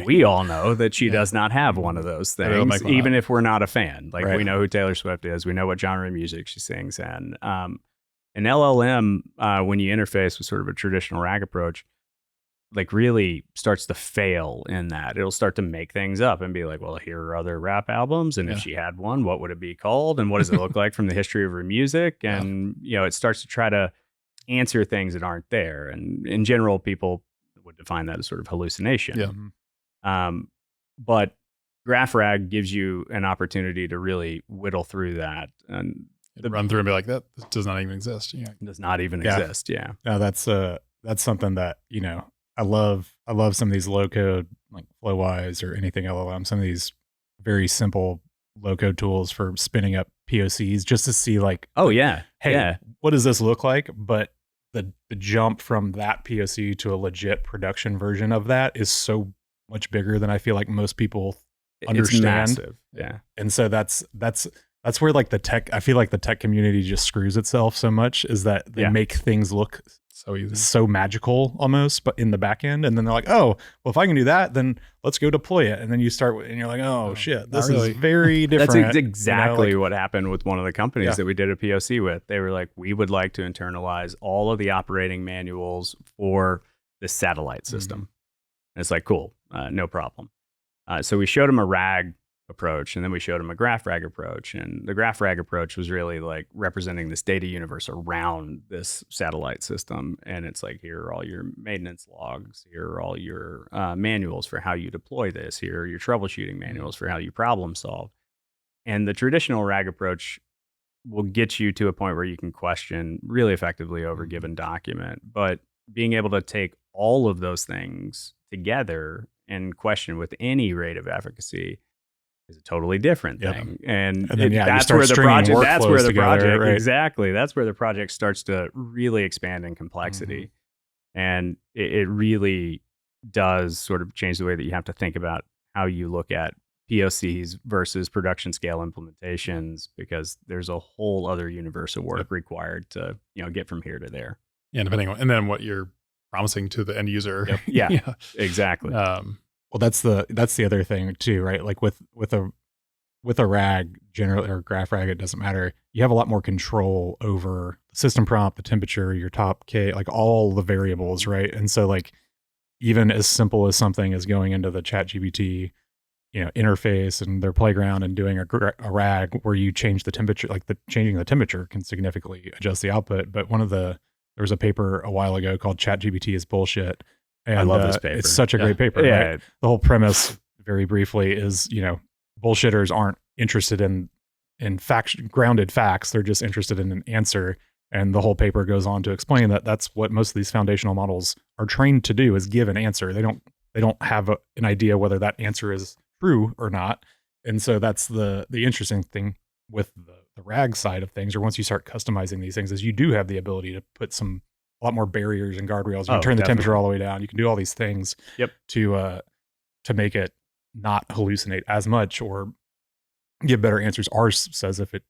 We all know that she does not have one of those things, even if we're not a fan. Like we know who Taylor Swift is, we know what genre of music she sings, and an LLM, when you interface with sort of a traditional RAG approach, like really starts to fail in that. It'll start to make things up and be like, well, here are other rap albums, and if she had one, what would it be called, and what does it look like from the history of her music? And it starts to try to answer things that aren't there. And in general, people would define that as sort of hallucination. But GraphRAG gives you an opportunity to really whittle through that and
run through and be like, that does not even exist.
It does not even exist.
No, that's something that I love some of these low code like Flowwise or anything LLM. Some of these very simple low code tools for spinning up POCs just to see like, what does this look like? But the jump from that POC to a legit production version of that is so much bigger than I feel like most people understand.
It's massive. Yeah.
And so that's where like I feel like the tech community just screws itself so much, is that they make things look so easy, so magical almost, but in the back end. And then they're like, oh, well, if I can do that, then let's go deploy it. And then you start and you're like, oh shit, this is very different.
That's exactly what happened with one of the companies that we did a POC with. They were like, we would like to internalize all of the operating manuals for the satellite system. And it's like, cool, no problem. So we showed them a RAG approach, and then we showed them a GraphRAG approach. And the GraphRAG approach was really like representing this data universe around this satellite system. And it's like, here are all your maintenance logs. Here are all your manuals for how you deploy this. Here are your troubleshooting manuals for how you problem solve. And the traditional RAG approach will get you to a point where you can question really effectively over a given document. But being able to take all of those things together and question with any rate of efficacy is a totally different thing. And then, that's where the project, exactly. That's where the project starts to really expand in complexity. And it really does sort of change the way that you have to think about how you look at POCs versus production scale implementations, because there's a whole other universe of work required to, get from here to there.
Yeah. Depending on, and then what you're promising to the end user.
Yeah, exactly.
Well, that's the other thing too, right? Like with a RAG generally, or GraphRAG, it doesn't matter. You have a lot more control over the system prompt, the temperature, your top K, like all the variables, right? And so like even as simple as something as going into the ChatGPT, interface and their playground and doing a RAG where you change the temperature, like changing the temperature can significantly adjust the output. But there was a paper a while ago called ChatGPT is bullshit. And
I love this paper.
It's such a great paper. Right? The whole premise very briefly is, bullshitters aren't interested in grounded facts. They're just interested in an answer. And the whole paper goes on to explain that that's what most of these foundational models are trained to do, is give an answer. They don't have an idea whether that answer is true or not. And so that's the interesting thing with the RAG side of things, or once you start customizing these things, is you do have the ability to put a lot more barriers and guardrails. You can turn the temperature all the way down. You can do all these things to make it not hallucinate as much or give better answers. Ours says if it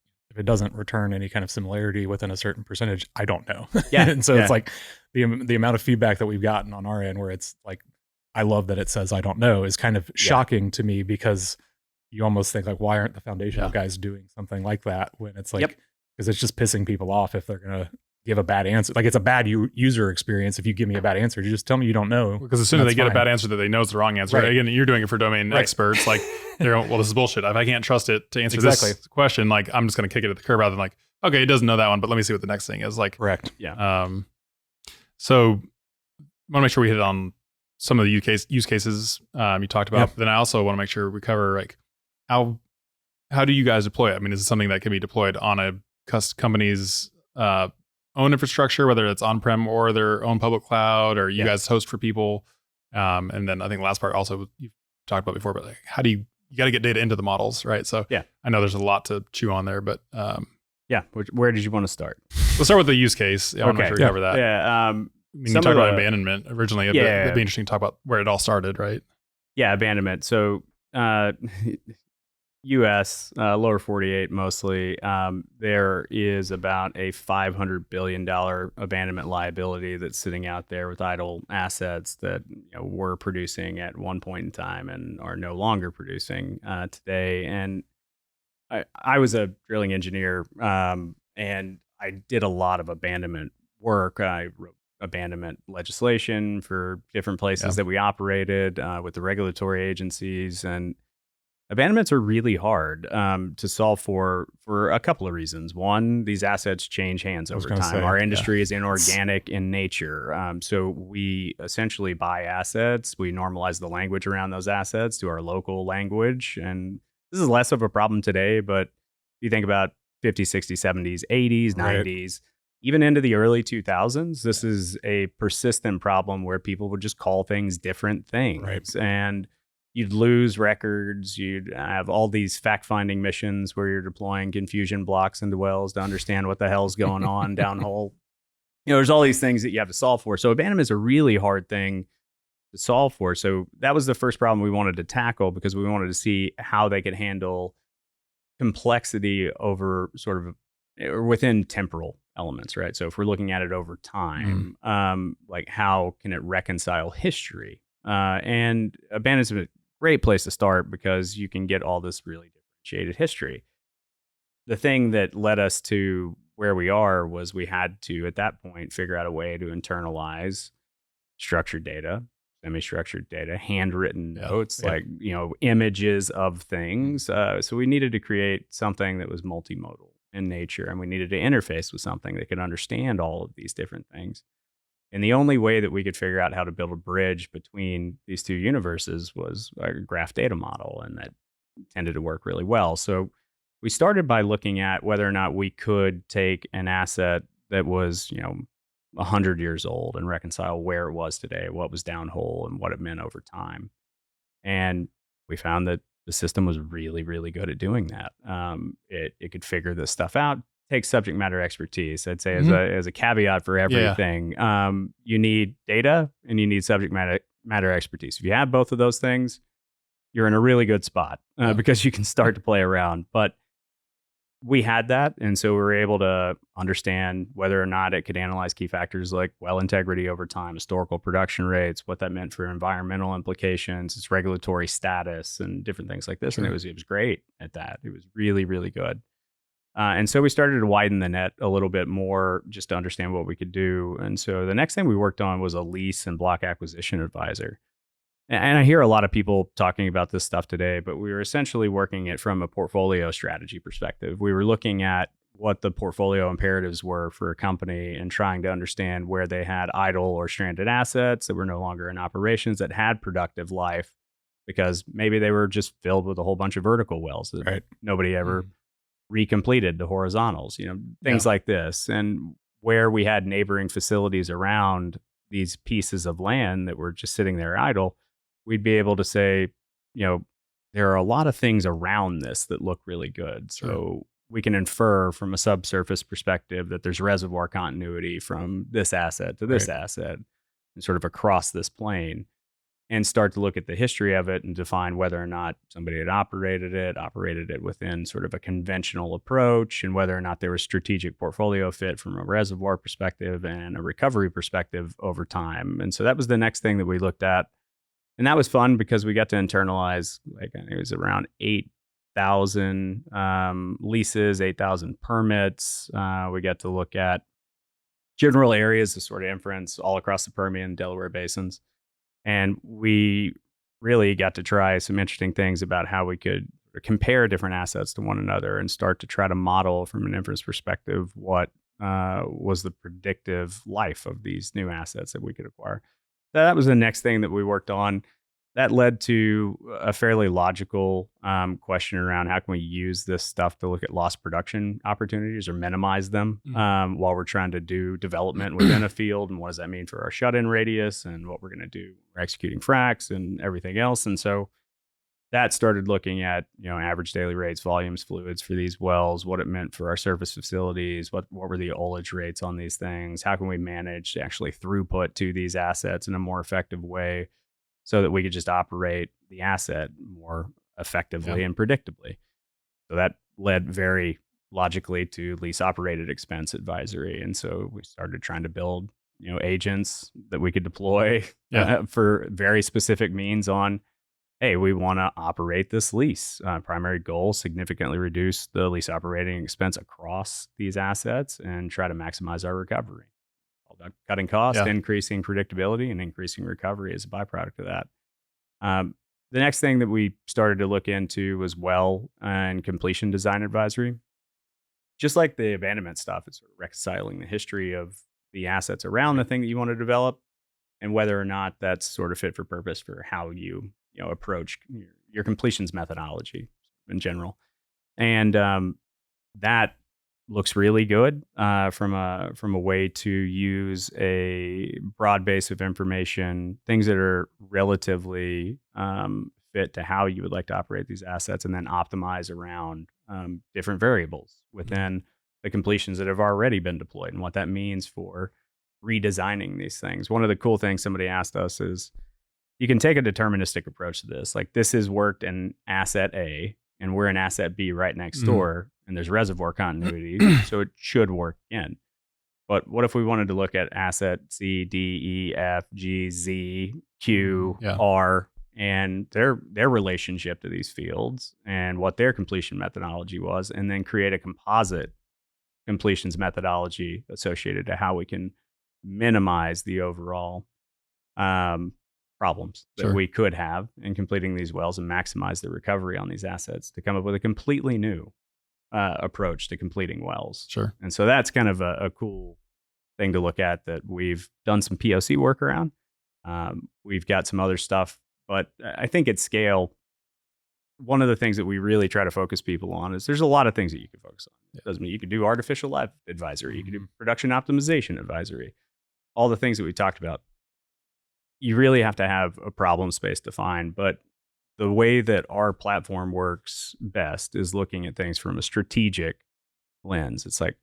doesn't return any kind of similarity within a certain percentage, I don't know.
Yeah.
And so it's like the amount of feedback that we've gotten on our end where it's like, I love that it says I don't know, is kind of shocking to me, because you almost think like, why aren't the foundational guys doing something like that, when it's like, because it's just pissing people off if they're going to give a bad answer. Like, it's a bad user experience if you give me a bad answer. You just tell me you don't know.
Because as soon as they get a bad answer that they know is the wrong answer, again, you're doing it for domain experts. Like, they're going, well, this is bullshit. If I can't trust it to answer this question, like, I'm just going to kick it at the curb, rather than like, okay, it doesn't know that one, but let me see what the next thing is. Like,
correct.
Yeah. So I want to make sure we hit on some of the use cases you talked about. But then I also want to make sure we cover like how do you guys deploy it? I mean, is it something that can be deployed on a company's own infrastructure, whether it's on-prem or their own public cloud, or you guys host for people? And then I think the last part also you talked about before, but like, how do you got to get data into the models, right? So I know there's a lot to chew on there, but
where did you want to start?
We'll start with the use case. I want to make sure we cover that.
Yeah.
I mean, you talked about abandonment originally. It'd be interesting to talk about where it all started, right?
Yeah, abandonment. So U.S., lower 48 mostly, there is about a $500 billion abandonment liability that's sitting out there with idle assets that were producing at one point in time and are no longer producing today. And I was a drilling engineer, and I did a lot of abandonment work. I wrote abandonment legislation for different places that we operated with the regulatory agencies, and abandonments are really hard to solve for a couple of reasons. One, these assets change hands over time. Our industry is inorganic in nature. So we essentially buy assets. We normalize the language around those assets to our local language. And this is less of a problem today, but you think about 50s, 60s, 70s, 80s, 90s, even into the early 2000s, this is a persistent problem where people would just call things different things. Right. And you'd lose records. You'd have all these fact-finding missions where you're deploying confusion blocks into wells to understand what the hell's going on downhole. There's all these things that you have to solve for. So abandonment is a really hard thing to solve for. So that was the first problem we wanted to tackle, because we wanted to see how they could handle complexity over sort of or within temporal elements, right? So if we're looking at it over time, like how can it reconcile history? And abandonment is a great place to start, because you can get all this really differentiated history. The thing that led us to where we are was we had to, at that point, figure out a way to internalize structured data, semi-structured data, handwritten notes, like, images of things. So we needed to create something that was multimodal in nature, and we needed to interface with something that could understand all of these different things. And the only way that we could figure out how to build a bridge between these two universes was a graph data model, and that tended to work really well. So we started by looking at whether or not we could take an asset that was, 100 years old and reconcile where it was today, what was downhole, and what it meant over time. And we found that the system was really, really good at doing that. It could figure this stuff out. Takes subject matter expertise. I'd say as a caveat for everything. You need data and you need subject matter expertise. If you have both of those things, you're in a really good spot because you can start to play around. But we had that, and so we were able to understand whether or not it could analyze key factors like well integrity over time, historical production rates, what that meant for environmental implications, its regulatory status, and different things like this. Sure. And it was great at that. It was really, really good. And so we started to widen the net a little bit more just to understand what we could do. And so the next thing we worked on was a lease and block acquisition advisor. And I hear a lot of people talking about this stuff today, but we were essentially working it from a portfolio strategy perspective. We were looking at what the portfolio imperatives were for a company and trying to understand where they had idle or stranded assets that were no longer in operations that had productive life, because maybe they were just filled with a whole bunch of vertical wells that nobody ever recompleted the horizontals, things like this. And where we had neighboring facilities around these pieces of land that were just sitting there idle, we'd be able to say, there are a lot of things around this that look really good. So we can infer from a subsurface perspective that there's reservoir continuity from this asset to this asset and sort of across this plane, and start to look at the history of it and define whether or not somebody had operated it within sort of a conventional approach, and whether or not there was strategic portfolio fit from a reservoir perspective and a recovery perspective over time. And so that was the next thing that we looked at. And that was fun because we got to internalize, it was around 8,000 leases, 8,000 permits. We got to look at general areas of sort of inference all across the Permian, Delaware basins. And we really got to try some interesting things about how we could compare different assets to one another and start to try to model from an inference perspective what was the predictive life of these new assets that we could acquire. That was the next thing that we worked on. That led to a fairly logical question around how can we use this stuff to look at lost production opportunities or minimize them while we're trying to do development within a field, and what does that mean for our shut-in radius and what we're going to do. We're executing fracs and everything else. And so that started looking at average daily rates, volumes, fluids for these wells, what it meant for our surface facilities, what were the ullage rates on these things, how can we manage actually throughput to these assets in a more effective way, so that we could just operate the asset more effectively and predictably. So that led very logically to lease operated expense advisory. And so we started trying to build, agents that we could deploy for very specific means on, hey, we want to operate this lease. Primary goal, significantly reduce the lease operating expense across these assets and try to maximize our recovery. Cutting cost, increasing predictability, and increasing recovery as a byproduct of that. The next thing that we started to look into was well and completion design advisory. Just like the abandonment stuff, it's sort of reconciling the history of the assets around the thing that you want to develop and whether or not that's sort of fit for purpose for how you approach your completions methodology in general. And that looks really good from a way to use a broad base of information, things that are relatively fit to how you would like to operate these assets, and then optimize around different variables within the completions that have already been deployed and what that means for redesigning these things. One of the cool things somebody asked us is, you can take a deterministic approach to this. Like, this has worked in asset A, and we're in asset B right next door, and there's reservoir continuity, so it should work again. But what if we wanted to look at asset C, D, E, F, G, Z, Q, R, and their relationship to these fields and what their completion methodology was, and then create a composite completions methodology associated to how we can minimize the overall problems that we could have in completing these wells and maximize the recovery on these assets, to come up with a completely new approach to completing wells. And so that's kind of a cool thing to look at that we've done some POC work around. We've got some other stuff, but I think at scale, one of the things that we really try to focus people on is there's a lot of things that you can focus on. It doesn't mean you can do artificial life advisory, you can do production optimization advisory, all the things that we talked about. You really have to have a problem space defined, but the way that our platform works best is looking at things from a strategic lens. It's like,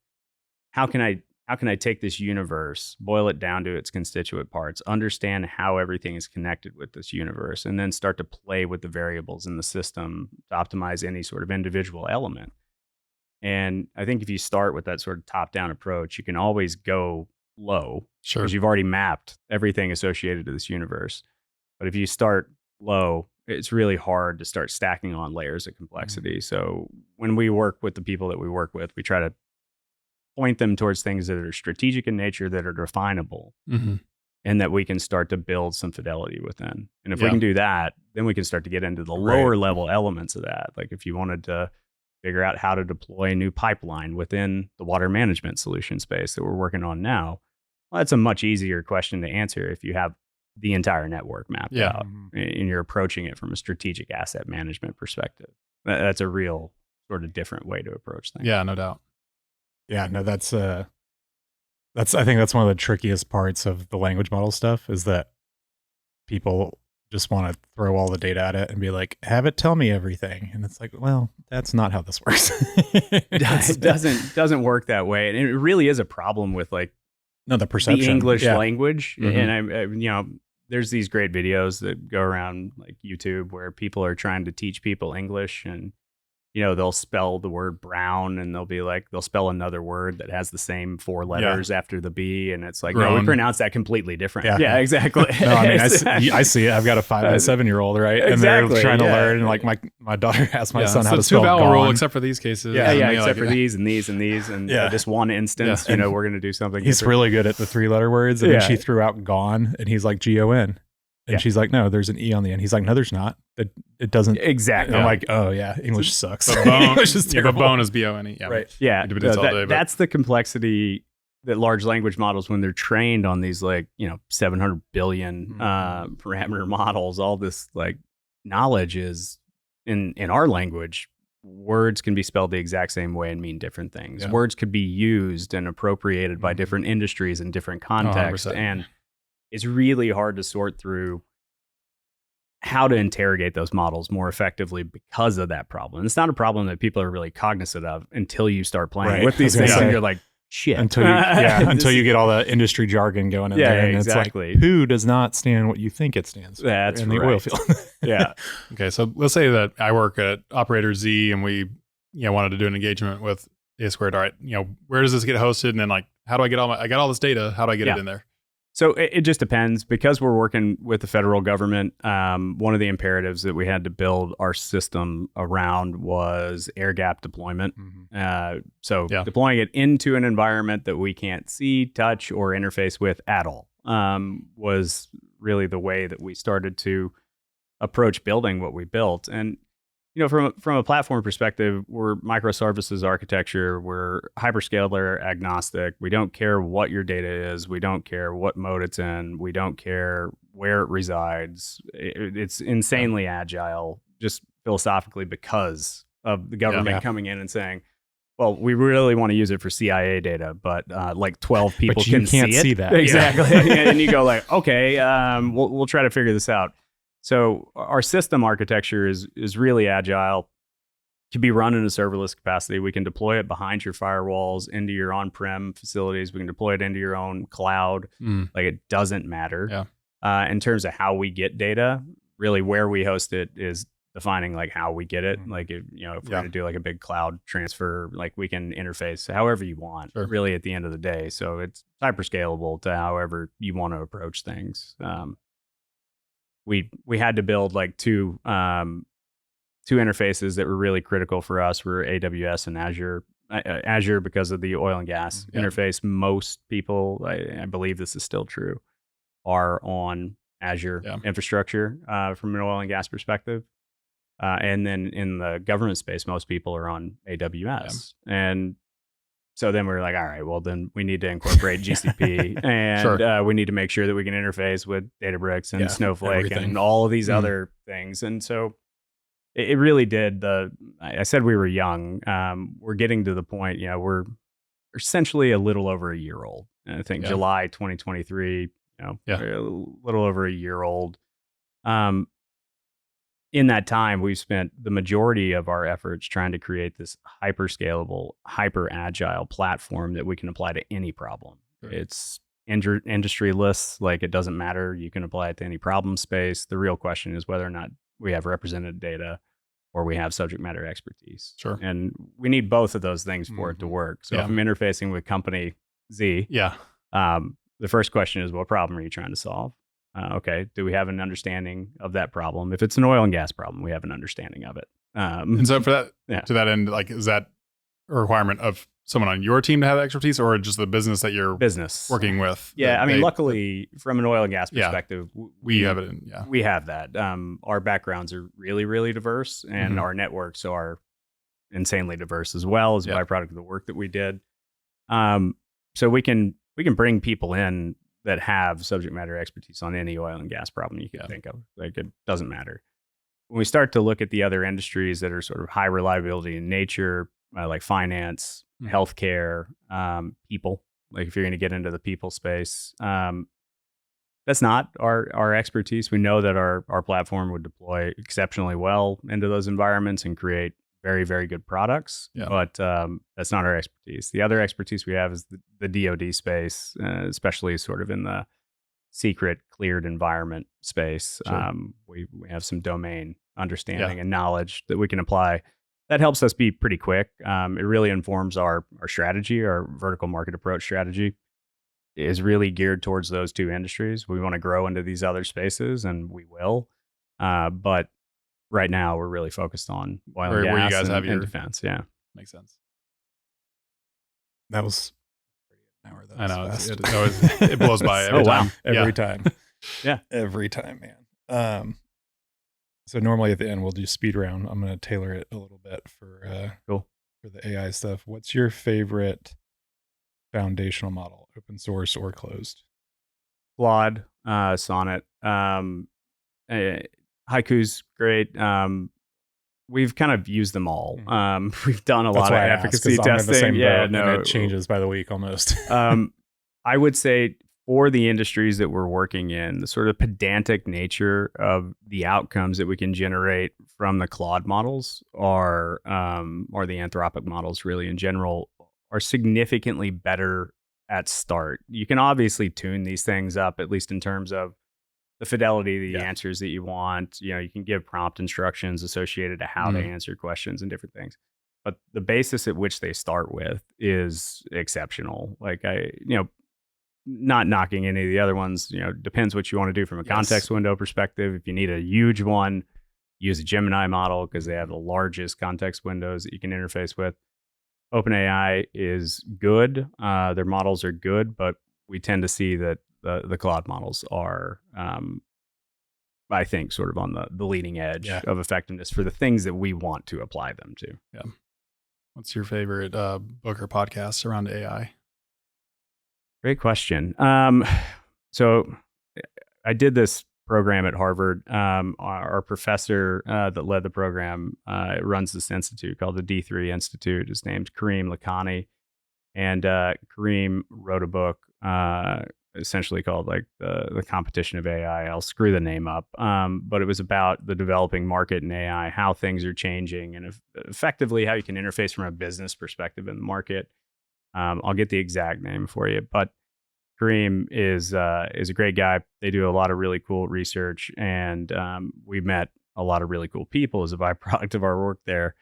how can I take this universe, boil it down to its constituent parts, understand how everything is connected with this universe, and then start to play with the variables in the system to optimize any sort of individual element. And I think if you start with that sort of top-down approach, you can always go low because you've already mapped everything associated to this universe. But if you start low, it's really hard to start stacking on layers of complexity. So when we work with the people that we work with, we try to point them towards things that are strategic in nature, that are definable, and that we can start to build some fidelity within. And if we can do that, then we can start to get into the lower level elements of that. Like if you wanted to figure out how to deploy a new pipeline within the water management solution space that we're working on now, well, that's a much easier question to answer if you have the entire network mapped
Yeah.
out, and you're approaching it from a strategic asset management perspective. That's a real sort of different way to approach things.
Yeah, no doubt.
Yeah, no, that's I think that's one of the trickiest parts of the language model stuff, is that people just want to throw all the data at it and be like, have it tell me everything. And it's like, well, that's not how this works.
It doesn't work that way. And it really is a problem with like
the perception,
the English language.
Mm-hmm.
And there's these great videos that go around like YouTube where people are trying to teach people English, and they'll spell the word brown, and they'll spell another word that has the same 4 letters after the B, and it's like, no, we pronounce that completely different. Yeah, exactly.
No, I mean, I see it. I've got a 5 and 7-year-old, right? And they're trying to learn. And like my daughter asked my son how to spell
2-vowel
gone.
rule, except for these cases.
Except for these and these and these, and this one instance, we're going to do something.
He's really good at the 3-letter words, and then she threw out gone, and he's like GON. And she's like, no, there's an E on the end. He's like, no, there's not. It doesn't.
Exactly.
I'm like, oh, yeah, English sucks.
English is terrible. But bone is BONE. Yeah.
Right.
Yeah. That's the complexity that large language models, when they're trained on these 700 billion parameter models, all this knowledge is in our language. Words can be spelled the exact same way and mean different things. Yeah. Words could be used and appropriated by different industries in different contexts. 100%. And it's really hard to sort through how to interrogate those models more effectively because of that problem. And it's not a problem that people are really cognizant of until you start playing with these things, and you're like, shit.
Until you get all the industry jargon going in there. And
exactly.
It's like, poo does not stand what you think it stands for.
That's
in
right.
the oil field.
Yeah.
Okay, so let's say that I work at Operator Z, and we wanted to do an engagement with DataSqured. All right, where does this get hosted? And then how do I get I got all this data. How do I get it in there?
So it just depends. Because we're working with the federal government, one of the imperatives that we had to build our system around was air gap deployment. Deploying it into an environment that we can't see, touch, or interface with at all was really the way that we started to approach building what we built. And from a platform perspective, we're microservices architecture. We're hyperscaler agnostic. We don't care what your data is. We don't care what mode it's in. We don't care where it resides. It's insanely agile, just philosophically, because of the government coming in and saying, well, we really want to use it for CIA data, but 12 people
can't see that.
Exactly. And you go okay, we'll try to figure this out. So our system architecture is really agile. It can be run in a serverless capacity. We can deploy it behind your firewalls into your on-prem facilities. We can deploy it into your own cloud. It doesn't matter. Yeah. In terms of how we get data, really where we host it is defining how we get it. If we're going to do a big cloud transfer, we can interface however you want, really at the end of the day. So it's hyperscalable to however you want to approach things. We had to build two interfaces that were really critical for us. Were AWS and Azure. Azure because of the oil and gas interface. Most people, I believe this is still true, are on Azure infrastructure from an oil and gas perspective. And then in the government space, most people are on AWS. And so then we're like, all right, well, then we need to incorporate GCP, and we need to make sure that we can interface with Databricks and Snowflake and all of these other things. And so it really did. I said we were young. We're getting to the point, we're essentially a little over a year old. And I think July 2023, a little over a year old. In that time, we've spent the majority of our efforts trying to create this hyper scalable, hyper agile platform that we can apply to any problem. It's industry-less, it doesn't matter. You can apply it to any problem space. The real question is whether or not we have represented data or we have subject matter expertise. And we need both of those things for it to work. So if I'm interfacing with company Z, the first question is, what problem are you trying to solve? Okay, do we have an understanding of that problem? If it's an oil and gas problem, we have an understanding of it.
And so for that, to that end, is that a requirement of someone on your team to have expertise, or just the business that you're working with?
Yeah, luckily, from an oil and gas perspective,
we have it.
We have that. Our backgrounds are really, really diverse, and our networks are insanely diverse as well as a byproduct of the work that we did. So we can bring people in that have subject matter expertise on any oil and gas problem you can think of. Like, it doesn't matter. When we start to look at the other industries that are sort of high reliability in nature, like finance, healthcare, people, like if you're going to get into the people space, that's not our expertise. We know that our platform would deploy exceptionally well into those environments and create very, very good products, but that's not our expertise. The other expertise we have is the DoD space, especially sort of in the secret cleared environment space. Sure. We have some domain understanding and knowledge that we can apply. That helps us be pretty quick. It really informs our strategy. Our vertical market approach strategy is really geared towards those two industries. We want to grow into these other spaces, and we will. But right now, we're really focused on oil and gas
where you guys have your
defense. Yeah,
makes sense.
That was an hour.
I know it blows by every time.
Every time.
Yeah,
every time, man. So normally at the end we'll do speed round. I'm going to tailor it a little bit for for the AI stuff. What's your favorite foundational model, open source or closed?
Claude, Sonnet, Haiku's great. We've kind of used them all. We've done a lot of efficacy testing.
And it changes by the week almost.
I would say for the industries that we're working in, the sort of pedantic nature of the outcomes that we can generate from the Claude models or the Anthropic models really in general are significantly better at start. You can obviously tune these things up, at least in terms of the fidelity of the answers that you want. You know, you can give prompt instructions associated to how to answer questions and different things. But the basis at which they start with is exceptional. Like not knocking any of the other ones, depends what you want to do from a context window perspective. If you need a huge one, use a Gemini model because they have the largest context windows that you can interface with. OpenAI is good. Their models are good, but we tend to see that the Claude models are, I think, sort of on the leading edge of effectiveness for the things that we want to apply them to.
Yeah. What's your favorite book or podcast around AI?
Great question. So I did this program at Harvard. Our professor that led the program runs this institute called the D3 Institute. His name's Kareem Lakhani. And Kareem wrote a book essentially called like the competition of AI. I'll screw the name up. But it was about the developing market in AI, how things are changing, and effectively how you can interface from a business perspective in the market. I'll get the exact name for you, but Kareem is a great guy. They do a lot of really cool research, and we met a lot of really cool people as a byproduct of our work there.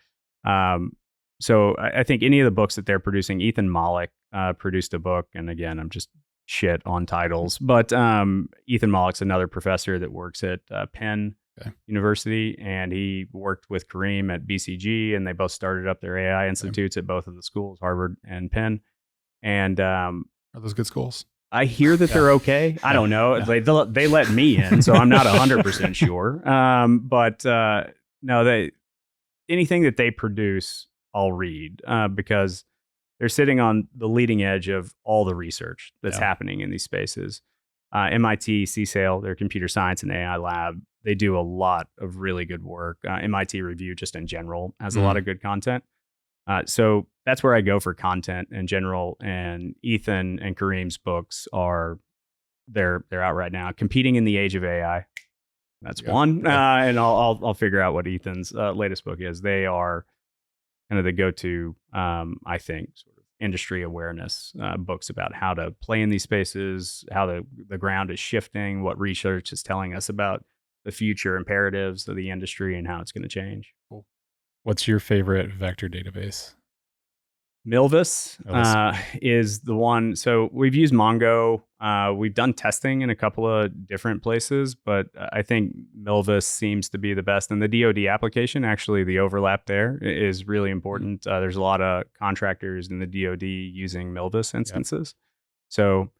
So I think any of the books that they're producing, Ethan Mollick produced a book, and again, I'm just shit on titles, but Ethan Mollick's another professor that works at Penn University, and he worked with Kareem at BCG, and they both started up their AI institutes at both of the schools, Harvard and Penn. And are
those good schools?
I hear that they're okay. I don't know. Yeah. They let me in, so I'm not 100% sure. But no, anything that they produce, I'll read because they're sitting on the leading edge of all the research that's happening in these spaces. MIT, CSAIL, their computer science and AI lab, they do a lot of really good work. MIT Review, just in general, has a lot of good content. So that's where I go for content in general. And Ethan and Kareem's books they're out right now. Competing in the Age of AI. That's one. And I'll figure out what Ethan's latest book is. They are kind of the go-to, I think, sort of industry awareness books about how to play in these spaces, how the ground is shifting, what research is telling us about the future imperatives of the industry and how it's going to change.
Cool. What's your favorite vector database?
Milvus is the one. So we've used Mongo. We've done testing in a couple of different places, but I think Milvus seems to be the best. And the DoD application, actually, the overlap there is really important. There's a lot of contractors in the DoD using Milvus instances. So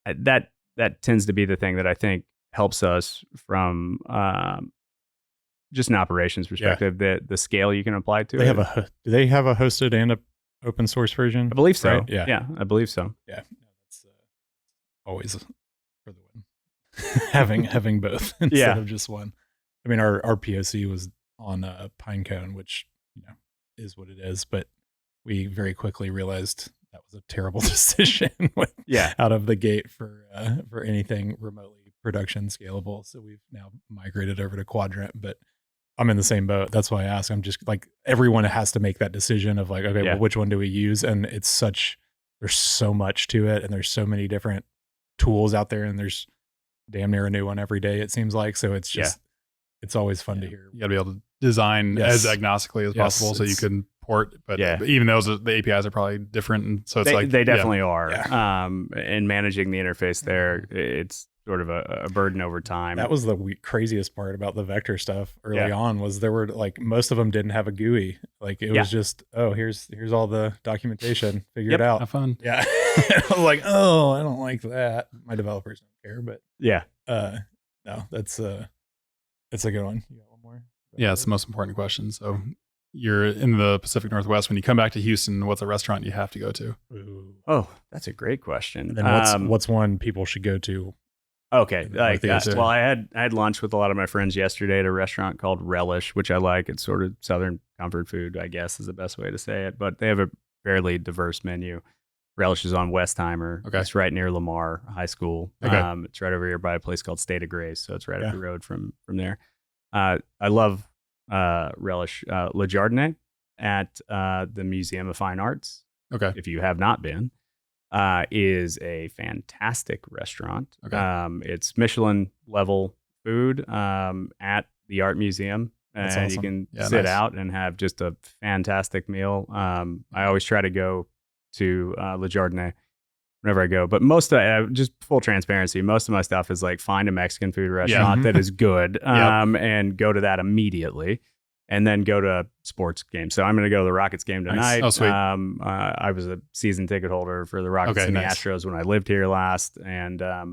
that tends to be the thing that I think helps us from just an operations perspective, the scale you can apply to it.
Do they have a hosted and a open source version?
I believe so.
Right?
Yeah, I believe so.
Yeah, that's always for the win. having both instead of just one. I mean, our POC was on Pinecone, which is what it is, but we very quickly realized that was a terrible decision out of the gate for anything remotely production scalable. So we've now migrated over to Quadrant, but I'm in the same boat. That's why I ask. I'm just like, everyone has to make that decision of like, okay, well, which one do we use? And there's so much to it, and there's so many different tools out there, and there's damn near a new one every day, it seems like. So it's just, it's always fun to hear.
You got to be able to design as agnostically as possible so you can port, but even those, the APIs are probably different. And so it's
they definitely are. And managing the interface there, it's sort of a burden over time.
That was the craziest part about the vector stuff early on, was there were like, most of them didn't have a GUI. Like it was just, oh, here's all the documentation, figure it out.
Have fun.
Yeah. I was like, oh, I don't like that. My developers don't care, but no, that's it's a good one. You got one more?
Yeah, it's the most important question. So you're in the Pacific Northwest. When you come back to Houston, what's a restaurant you have to go to?
Ooh. Oh, that's a great question.
And then what's one people should go to?
Okay, like well, I had lunch with a lot of my friends yesterday at a restaurant called Relish, which I like. It's sort of Southern comfort food, I guess is the best way to say it. But they have a fairly diverse menu. Relish is on Westheimer.
Okay.
It's right near Lamar High School.
Okay.
It's right over here by a place called State of Grace, so it's right up the road from there. I love Relish. Le Jardin at the Museum of Fine Arts.
Okay.
If you have not been, is a fantastic restaurant.
Okay.
It's Michelin level food at the art museum.
That's
and
awesome.
you can sit out and have just a fantastic meal. I always try to go to Le Jardin whenever I go, but most of just full transparency, most of my stuff is like find a Mexican food restaurant that is good and go to that immediately, and then go to sports games. So I'm going to go to the Rockets game tonight.
Nice. Oh, sweet.
I was a season ticket holder for the Rockets and the Astros when I lived here last, and I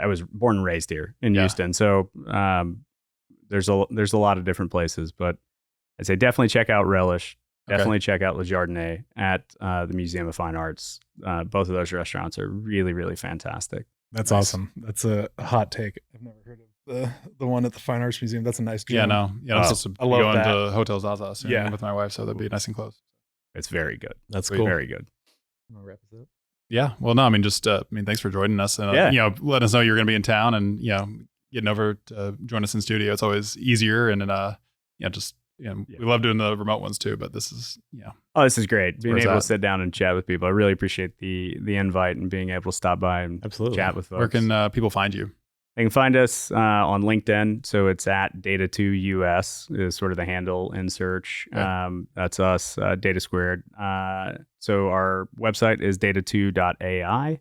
was born and raised here in Houston. So there's a lot of different places, but I'd say definitely check out Relish. Definitely check out Le Jardin at the Museum of Fine Arts. Both of those restaurants are really, really fantastic.
That's awesome. That's a hot take. I've never heard of the one at the Fine Arts Museum. That's a nice gym.
Yeah, no. Yeah, I'm supposed to
I love
go
that.
into Hotel Zaza soon with my wife, so that'd be nice and close.
It's very good.
That's cool.
Very good.
I'm gonna wrap this up.
Yeah. Well, no, I mean, just thanks for joining us, and let us know you're going to be in town, and getting over to join us in studio. It's always easier, and we love doing the remote ones too, but this is
this is great. Being able to sit down and chat with people. I really appreciate the invite and being able to stop by and chat with folks.
Where can people find you?
They can find us on LinkedIn. So it's at data2us is sort of the handle in search.
Okay.
That's us, DataSqured. So our website is data2.ai.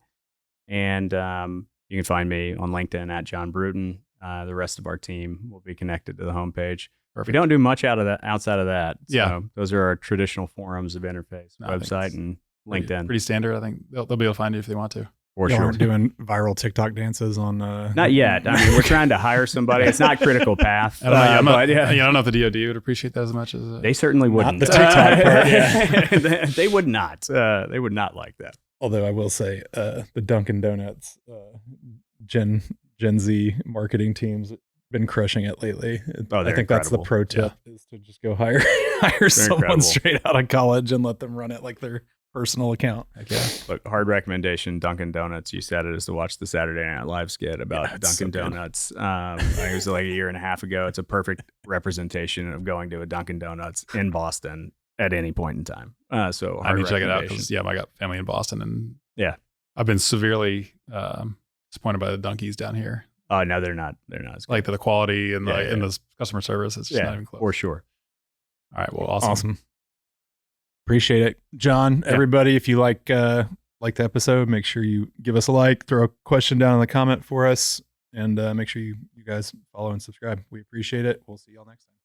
And you can find me on LinkedIn at John Brewton. The rest of our team will be connected to the homepage.
Perfect.
We don't do much outside of that.
Yeah.
So those are our traditional forums of interface, website and LinkedIn.
Pretty standard. I think they'll be able to find you if they want to.
For sure.
Aren't doing viral TikTok dances on
not yet. I mean, we're trying to hire somebody. It's not critical path.
I don't know. I don't know if the DoD would appreciate that as much as
they certainly wouldn't.
Not the TikTok part.
They would not. They would not like that.
Although I will say, the Dunkin' Donuts Gen Z marketing teams been crushing it lately. I think that's the pro tip is to just go hire someone straight out of college and let them run it like their personal account.
But hard recommendation, Dunkin' Donuts. You said it is to watch the Saturday Night Live skit about Dunkin' Donuts. I think it was like a year and a half ago. It's a perfect representation of going to a Dunkin' Donuts in Boston at any point in time. So
I need to check it out because I got family in Boston, and I've been severely disappointed by the Dunkies down here.
Oh no, they're not. They're not as good.
Like the quality and and the customer service. It's just not even close.
For sure.
All right. Well, awesome.
Appreciate it, John. Everybody, if you like the episode, make sure you give us a like, throw a question down in the comment for us, and make sure you guys follow and subscribe. We appreciate it. We'll see y'all next time.